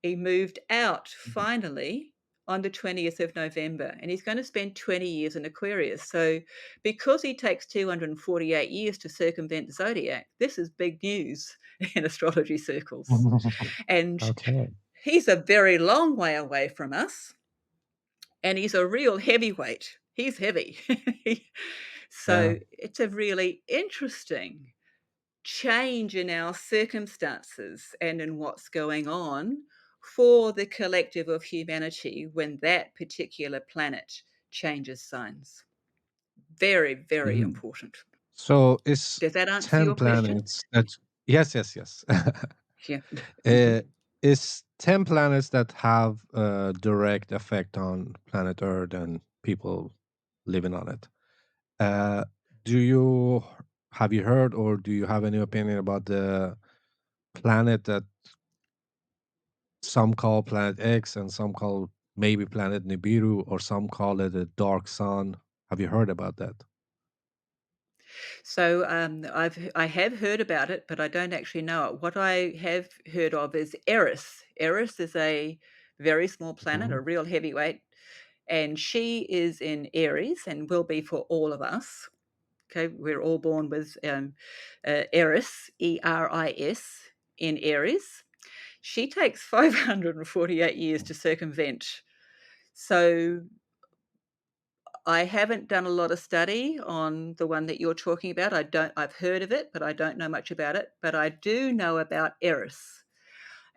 He moved out finally on the 20th of November, and he's going to spend 20 years in Aquarius. So, because he takes 248 years to circumvent the zodiac, this is big news in astrology circles. And Okay. he's a very long way away from us, and he's a real heavyweight. He's heavy. Yeah. So, it's a really interesting change in our circumstances and in what's going on for the collective of humanity when that particular planet changes signs. Very, very Mhm. important. So it's Does that answer 10 your question? planets that yes, yes, yes. Yeah. Uh, it's 10 planets that have a direct effect on planet Earth and people living on it. Uh, do you have you heard or do you have any opinion about the planet that some call Planet X and some call maybe Planet Nibiru or some call it a dark sun? Have you heard about that? So I have heard about it, but I don't actually know it. What I have heard of is Eris. Eris is a very small planet, Mhm. a real heavyweight, and she is in Aries and will be for all of us. Okay, we're all born with Eris, Eris, in Aries. She takes 548 years to circumvent. So I haven't done a lot of study on the one that you're talking about. I've heard of it, but I don't know much about it. But I do know about Eris.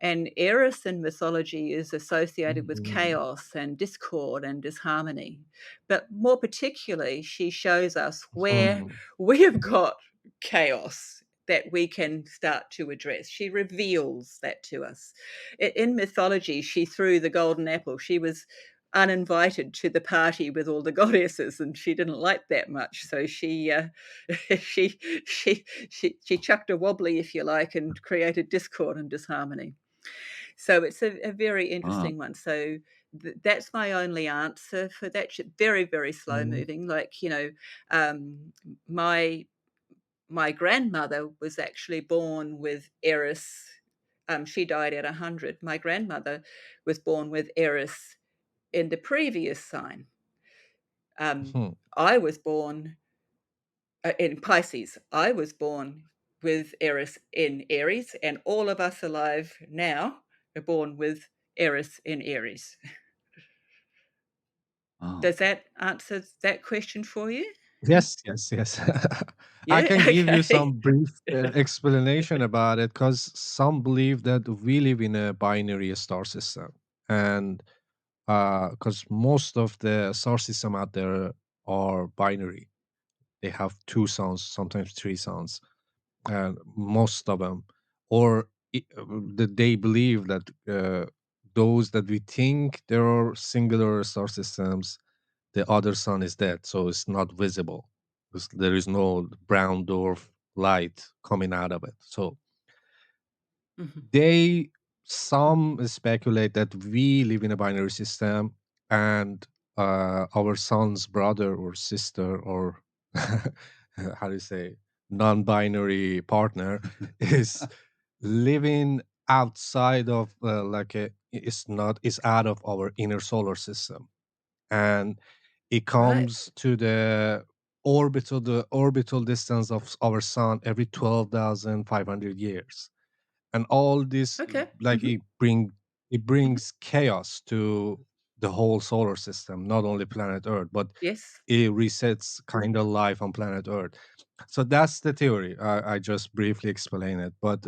And Eris in mythology is associated with Mhm. chaos and discord and disharmony. But more particularly, she shows us where Mhm. we have got chaos that we can start to address. She reveals that to us. In mythology, she threw the golden apple. She was uninvited to the party with all the goddesses and she didn't like that much, so she she chucked a wobbly, if you like, and created discord and disharmony. So it's a very Ah, interesting one. So that's my only answer for that. Very, very slow Mhm. moving. Like, um, my my grandmother was actually born with Eris. She died at 100. My grandmother was born with Eris in the previous sign. Um, Mhm. I was born In Pisces. I was born with Eris in Aries, and all of us alive now are born with Eris in Aries. Oh. Does that answer that question for you? Yes, yes, yes. I Yeah, can give you okay. some brief explanation about it because some believe that we live in a binary star system. And because most of the star system out there are binary, they have two suns, sometimes three suns, and most of them, or that they believe that those that we think there are singular star systems, the other sun is dead, so it's not visible. There is no brown dwarf light coming out of it. So Mhm. they some speculate that we live in a binary system, and our son's brother or sister or how do you say non-binary partner is living outside of like a it's not is out of our inner solar system, and it Right. comes to the orbital distance of our sun every 12,500 years. And all this Okay. like Mhm. it Mhm. brings chaos to the whole solar system, not only planet Earth, but Yes. it resets kind of life on planet Earth. So that's the theory. I just briefly explain it, but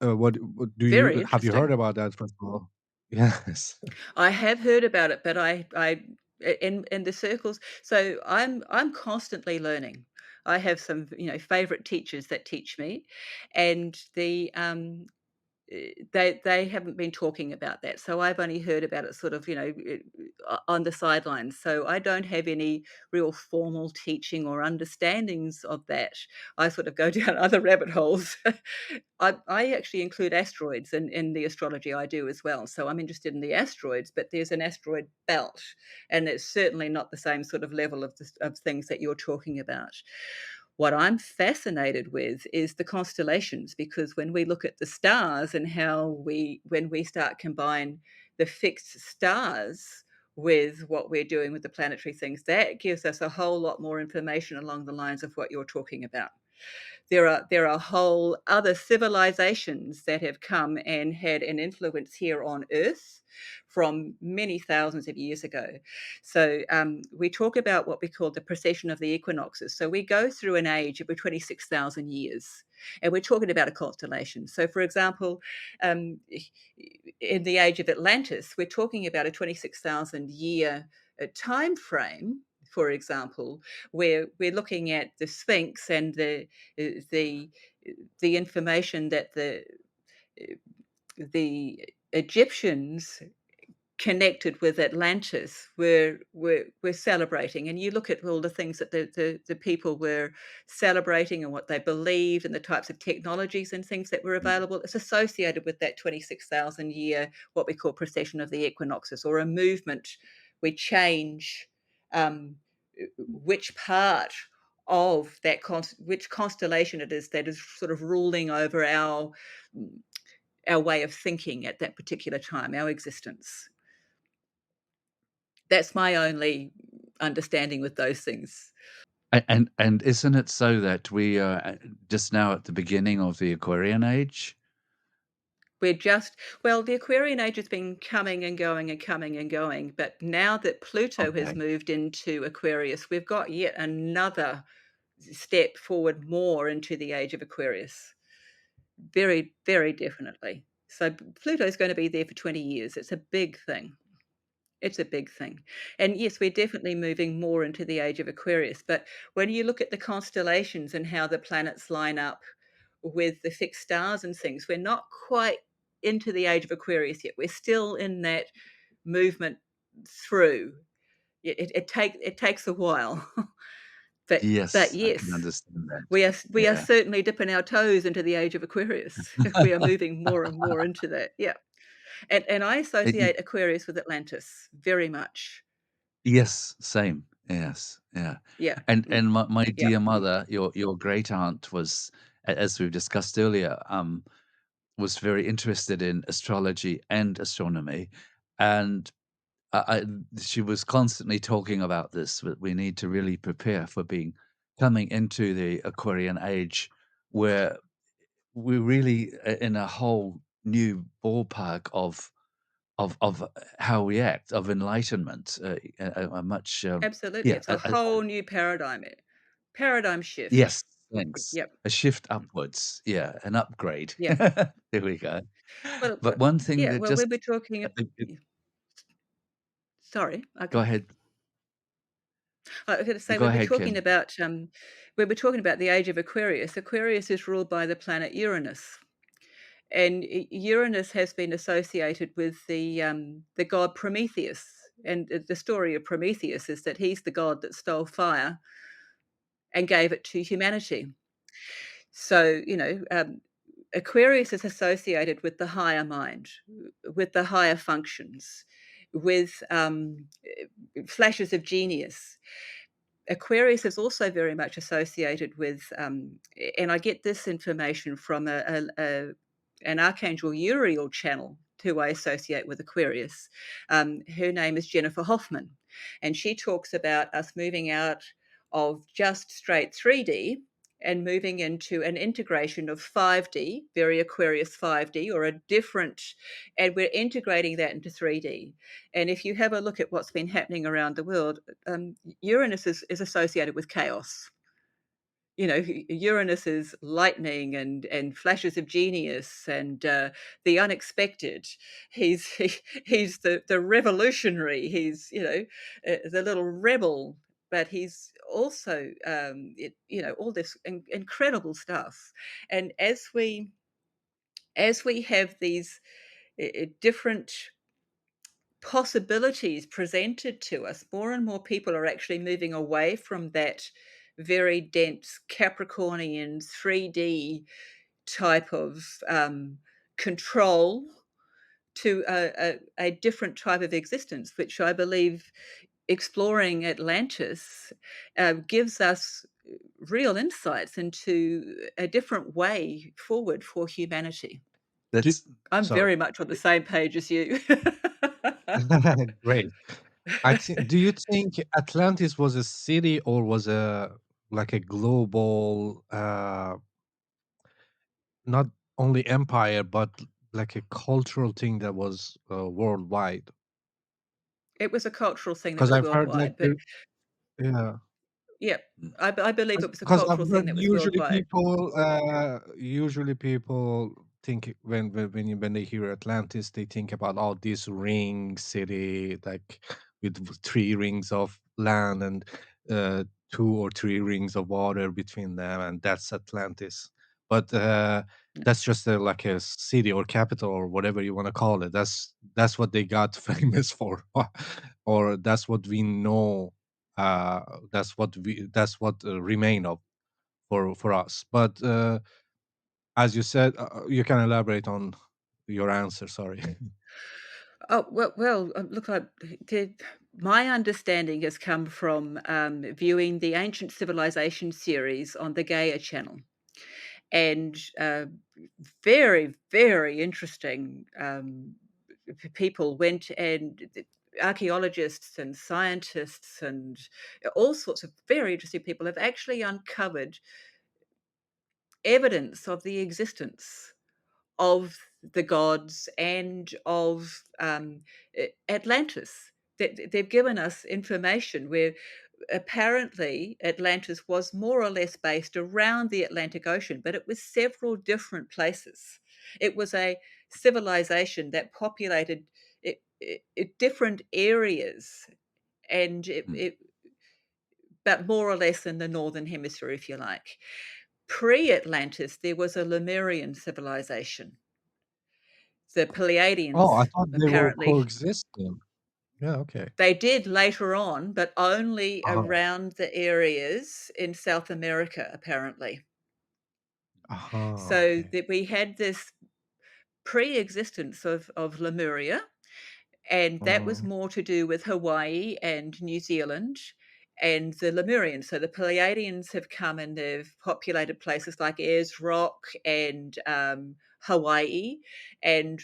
what do Very you have you heard interesting. about that first of all? Yes. I have heard about it, but in the circles. So I'm constantly learning. I have some, favorite teachers that teach me, and they haven't been talking about that. So I've only heard about it sort of, on the sidelines. So I don't have any real formal teaching or understandings of that. I sort of go down other rabbit holes. I actually include asteroids in the astrology I do as well. So I'm interested in the asteroids, but there's an asteroid belt, and it's certainly not the same sort of level of things that you're talking about. What I'm fascinated with is the constellations, because when we look at the stars and when we start combine the fixed stars with what we're doing with the planetary things, that gives us a whole lot more information along the lines of what you're talking about. There are whole other civilizations that have come and had an influence here on Earth from many thousands of years ago. So we talk about what we call the precession of the equinoxes. So we go through an age of 26,000 years, and we're talking about a constellation. So, for example, um, in the age of Atlantis, we're talking about a 26,000 year time frame. For example, where we're looking at the Sphinx and the the information that the Egyptians connected with Atlantis were celebrating. And you look at all the things that the people were celebrating and what they believed and the types of technologies and things that were Mhm. available. It's associated with that 26,000 year, what we call precession of the equinoxes, or a movement. We change um, which part of that which constellation it is that is sort of ruling over our way of thinking at that particular time, our existence. That's my only understanding with those things. And isn't it so that we are just now at the beginning of the Aquarian age? We're just well, the Aquarian age has been coming and going and coming and going, but now that Pluto has Okay. moved into Aquarius, we've got yet another step forward more into the age of Aquarius. Very, very definitely. So Pluto's going to be there for 20 years. It's a big thing. It's a big thing. And yes, we're definitely moving more into the age of Aquarius. But when you look at the constellations and how the planets line up with the fixed stars and things, we're not quite into the age of Aquarius yet. We're still in that movement through. It takes a while. But Yes, I can yes, understand that. we are Yeah. certainly dipping our toes into the age of Aquarius. We are moving more and more into that. Yeah. And I Y associate Aquarius with Atlantis very much. yes, same. Yes, yeah. Yeah. And my Yeah. dear mother, your great aunt was, as we've discussed earlier, was very interested in astrology and astronomy, and I she was constantly talking about this, that we need to really prepare for being coming into the Aquarian age where we're really in a whole new ballpark of how we act, of enlightenment, a much, Absolutely, yeah, it's a whole new paradigm, paradigm shift. yes, thanks. Yep, A shift upwards, yeah, an upgrade. yep. There we go. Well, But one thing yeah, that well, we'll just be talking I think it yeah, sorry, go ahead. I was gonna say Go we'll be ahead, talking Kim. about, we'll be talking about the age of Aquarius. Aquarius is ruled by the planet Uranus, and Uranus has been associated with the god Prometheus. And the story of Prometheus is that he's the god that stole fire and gave it to humanity. So, Aquarius is associated with the higher mind, with the higher functions, with flashes of genius. Aquarius is also very much associated with, and I get this information from an Archangel Uriel channel who I associate with Aquarius. Her name is Jennifer Hoffman, and she talks about us moving out of just straight 3D and moving into an integration of 5D, very Aquarius 5D, or a different, and we're integrating that into 3D. And if you have a look at what's been happening around the world, Uranus is associated with chaos. Uranus is lightning and flashes of genius and the unexpected. He's the revolutionary. He's the little rebel, but he's also all this incredible stuff. And as we have these different possibilities presented to us, more and more people are actually moving away from that very dense Capricornian 3D type of control to a different type of existence, which I believe exploring Atlantis gives us real insights into a different way forward for humanity. Do That's I'm sorry. very much on the same page as you. Great. I think. Do you think Atlantis was a city or was a like a global, not only empire, but like a cultural thing that was worldwide? It was a cultural thing that Because was I've heard like worldwide, but yeah. yeah, I believe it was a Because cultural I've thing heard that was worldwide. usually people think when they hear Atlantis, they think about all this ring city, like with 3 rings of land and uh, 2 or 3 rings of water between them, and that's Atlantis. But that's just like a city or capital or whatever you want to call it. That's what they got famous for, or that's what we know, uh, that's what remain of for us. But as you said, you can elaborate on your answer. Sorry. Oh, well, look, my understanding has come from viewing the Ancient Civilization series on the Gaia channel, and very, very interesting people went and archaeologists and scientists and all sorts of very interesting people have actually uncovered evidence of the existence of the gods and of Atlantis. They've given us information where apparently Atlantis was more or less based around the Atlantic Ocean, but it was several different places. It was a civilization that populated different areas, and mm. but more or less in the northern hemisphere, if you like. Pre-Atlantis, there was a Lemurian civilization. The Oh, I Pleiadians thought they were apparently coexisting. Yeah. Okay. they did later on, but only Uh-huh. around the areas in South America, apparently. Uh-huh. So Okay. that we had this pre-existence of Lemuria, and that was Mm, more to do with Hawaii and New Zealand and the Lemurians. So the Pleiadians have come and they've populated places like Ayers Rock and Hawaii. And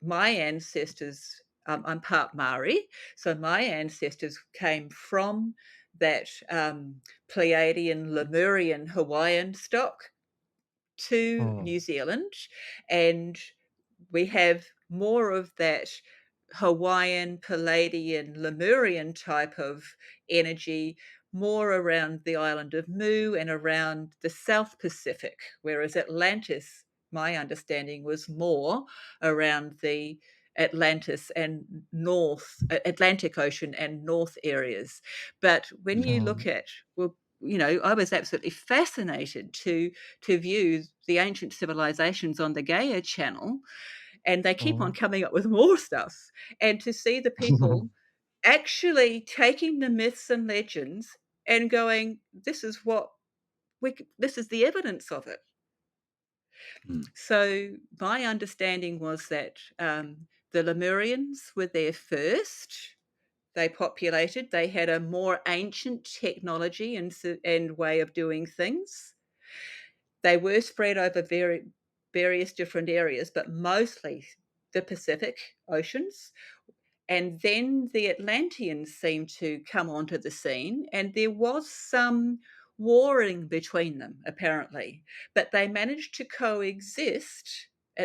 my ancestors, I'm part Maori, so my ancestors came from that Pleiadian, Lemurian, Hawaiian stock to mm, New Zealand, and we have more of that Hawaiian, Palladian, Lemurian type of energy more around the island of Mu and around the South Pacific, whereas Atlantis, my understanding, was more around the Atlantis and North Atlantic Ocean and North areas. But when you mm, look at, well, I was absolutely fascinated to view the ancient civilizations on the Gaia channel, and they keep on mm. coming up with more stuff. And to see the people actually taking the myths and legends and going, "This is what this is the evidence of it." Mm. So my understanding was that the Lemurians were there first. They populated. They had a more ancient technology and way of doing things. They were spread over various different areas, but mostly the Pacific Oceans. And then the Atlanteans seemed to come onto the scene, and there was some warring between them, apparently. But they managed to coexist. The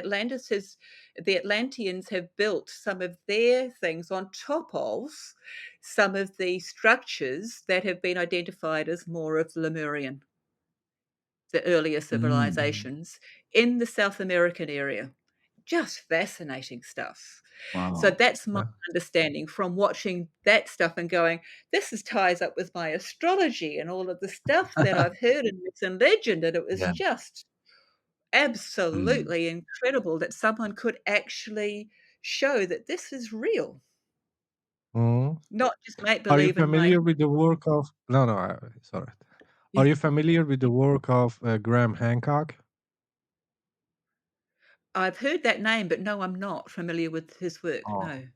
Atlanteans have built some of their things on top of some of the structures that have been identified as more of Lemurian, the earlier Mm. Mm. civilizations in the South American area. Just fascinating stuff. So Wow. that's my Yeah. understanding from watching that stuff and going, "This is ties up with my astrology and all of the stuff that I've heard in myth and legend," and it was Yeah. just Mm. absolutely incredible that someone could actually show that this is real, Mm. not just make Are you believe in my familiar with the work of no, no, it's alright. Are you familiar with the work of, Graham Hancock? I've heard that name, but no, I'm not familiar with his work, Oh. no.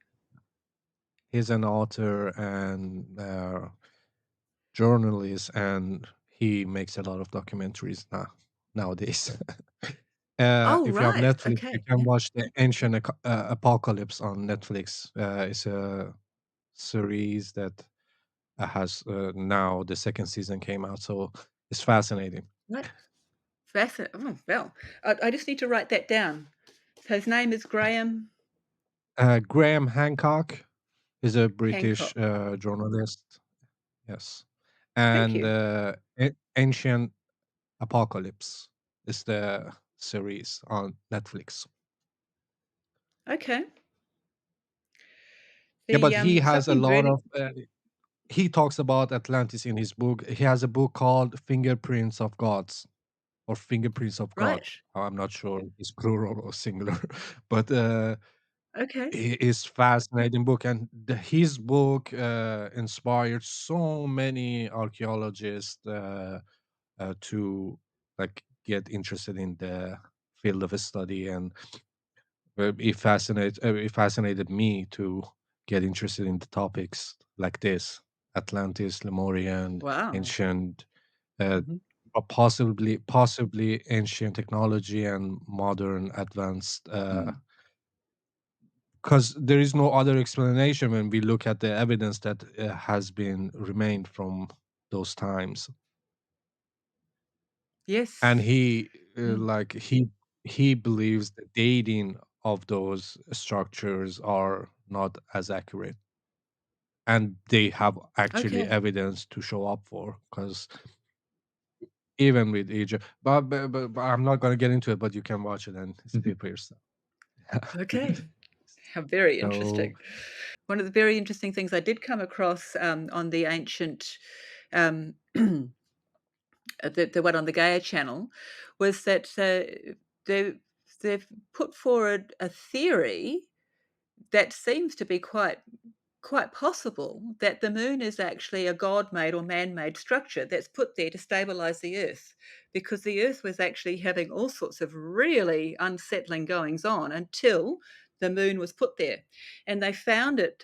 He's an author and, journalist, and he makes a lot of documentaries nowadays. Oh, If you have right, Netflix, you okay, can yeah. watch the Ancient Apocalypse on Netflix. It's a series that, has, now the 2nd season came out, so it's fascinating. Right. Oh, well, I just need to write that down. So his name is Graham Graham Hancock is a British, Hancock. journalist, yes, Thank and, you. Ancient Apocalypse is the series on Netflix. Okay. Yeah, but The, he has a something lot really of, he talks about Atlantis in his book. He has a book called Fingerprints of Gods or Fingerprints of God. right. I'm not sure if it's plural or singular, but, Okay. is fascinating book, and his book, inspired so many archaeologists, to, like, get interested in the field of study, and it fascinated me to get interested in the topics like this: Atlantis, Lemurian, Wow. ancient, uh, Mhm. possibly ancient technology and modern advanced, Mm. because there is no other explanation when we look at the evidence that, has been remained from those times. And Yes. he, Mm. like, he believes the dating of those structures are not as accurate, and they have actually Okay. evidence to show up for, because even with Egypt, but I'm not gonna get into it, but you can watch it and see for yourself. Okay. How very So, interesting. One of the very interesting things I did come across, on the ancient, um, the one on the Gaia channel was that, they they've put forward a theory that seems to be quite possible that the moon is actually a god-made or man-made structure that's put there to stabilize the earth, because the earth was actually having all sorts of really unsettling goings on until the moon was put there. And they found it,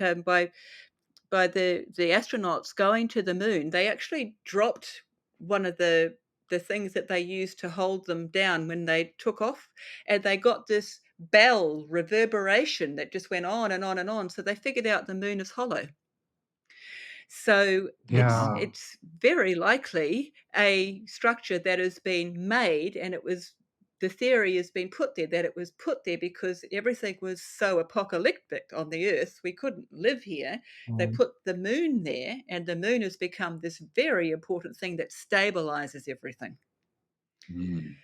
by the astronauts going to the moon. They actually dropped one of the things that they used to hold them down when they took off, and they got this bell reverberation that just went on and on and on. So they figured out the moon is hollow. So Yeah. it's very likely a structure that has been made, and the theory has been put there that it was put there because everything was so apocalyptic on the earth, we couldn't live here. They Mhm. put the moon there, and the moon has become this very important thing that stabilizes everything, Mm.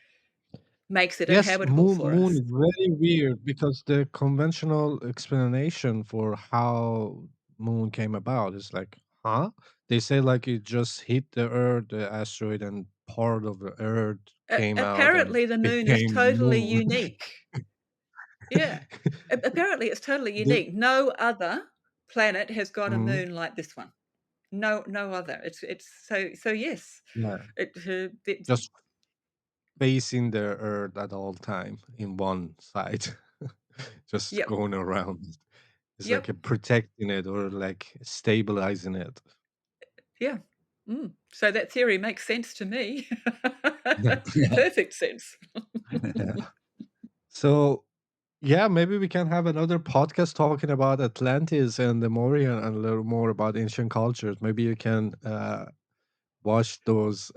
makes it Yes, inhabitable for moon us. is very weird because the conventional explanation for how moon came about is like, huh? They say like it just hit the earth, the asteroid, and part of the earth came out and Apparently, the moon is became totally moon. unique. Yeah. Apparently, it's totally The- unique. No other planet has got a Mhm. moon like this one. No other. It's yes. Yeah, It's just facing the earth at all time in one side, just yep, going around. It's like yep, a protecting it or like stabilizing it. yeah. So that theory makes sense to me. Yeah. Perfect sense. Yeah. So, yeah, maybe we can have another podcast talking about Atlantis and the Mauryan and a little more about ancient cultures. Maybe you can watch those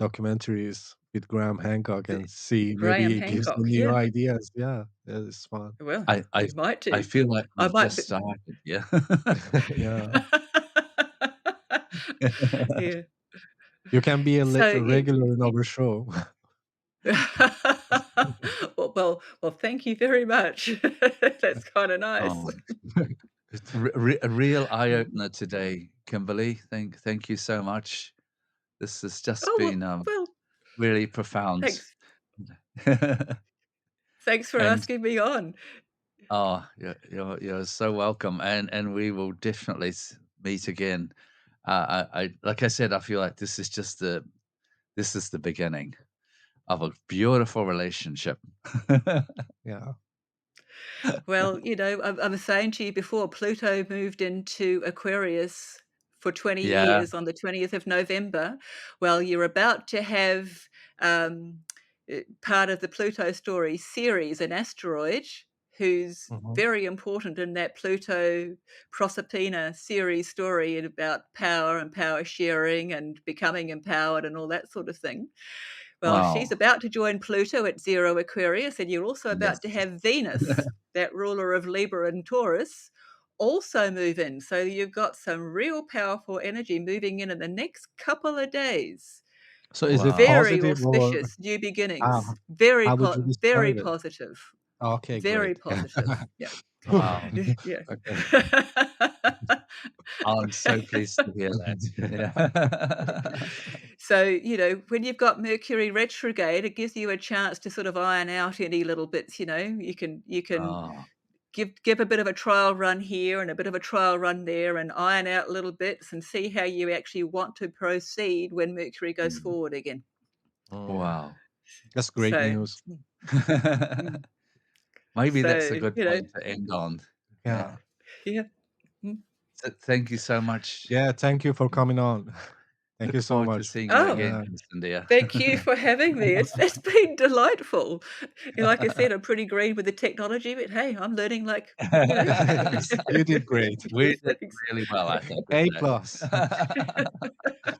documentaries with Graham Hancock The and see. Graham Maybe it gives you Hancock, new yeah. ideas. Yeah, that is fun. Well, I I we might I do. feel like I we've might just be started, yeah. Yeah, Yeah. you can be So, a yeah. regular in our show. Well, thank you very much. That's kinda nice. Oh, it's a real eye opener today, Kimberly. Thank you so much. This has just Oh, been, well, really profound. thanks. Thanks for And, asking me on. oh, you're so welcome, and we will definitely meet again. I like I said, I feel like this is the beginning of a beautiful relationship. Yeah. Well, I was saying to you before, Pluto moved into Aquarius for 20 Yeah, years on the 20th of November. Well, you're about to have um, part of the Pluto story series, an asteroid who's Mhm. very important in that Pluto Proserpina series story about power and power sharing and becoming empowered and all that sort of thing. Well, she's wow. about to join Pluto at 0 Aquarius, and you're also Yes. about to have Venus, that ruler of Libra and Taurus, also move in. So you've got some real powerful energy moving in the next couple of days. So, is it Wow. Very positive or auspicious, new beginnings. how how would you Very describe it? positive. Okay, Very great. positive. Yeah. Wow. Yeah. Okay. I'm so pleased to hear that. Yeah. So, when you've got Mercury retrograde, it gives you a chance to sort of iron out any little bits, you can Oh, give a bit of a trial run here and a bit of a trial run there and iron out little bits and see how you actually want to proceed when Mercury goes mm, forward again. Mm, wow. that's great So, news. mm, Maybe that's a so, good point to end on. Yeah. Yeah. yeah. mm. So thank you so much. Yeah, thank you for coming on. Thank you Look so forward to much. seeing you Oh, again, Yeah. Kristen, dear. thank you for having me. It's been delightful. Like I said, I'm pretty green with the technology, but hey, I'm learning like, you know. Yes, you did great. We did Thanks. really well, I think, with A plus. that.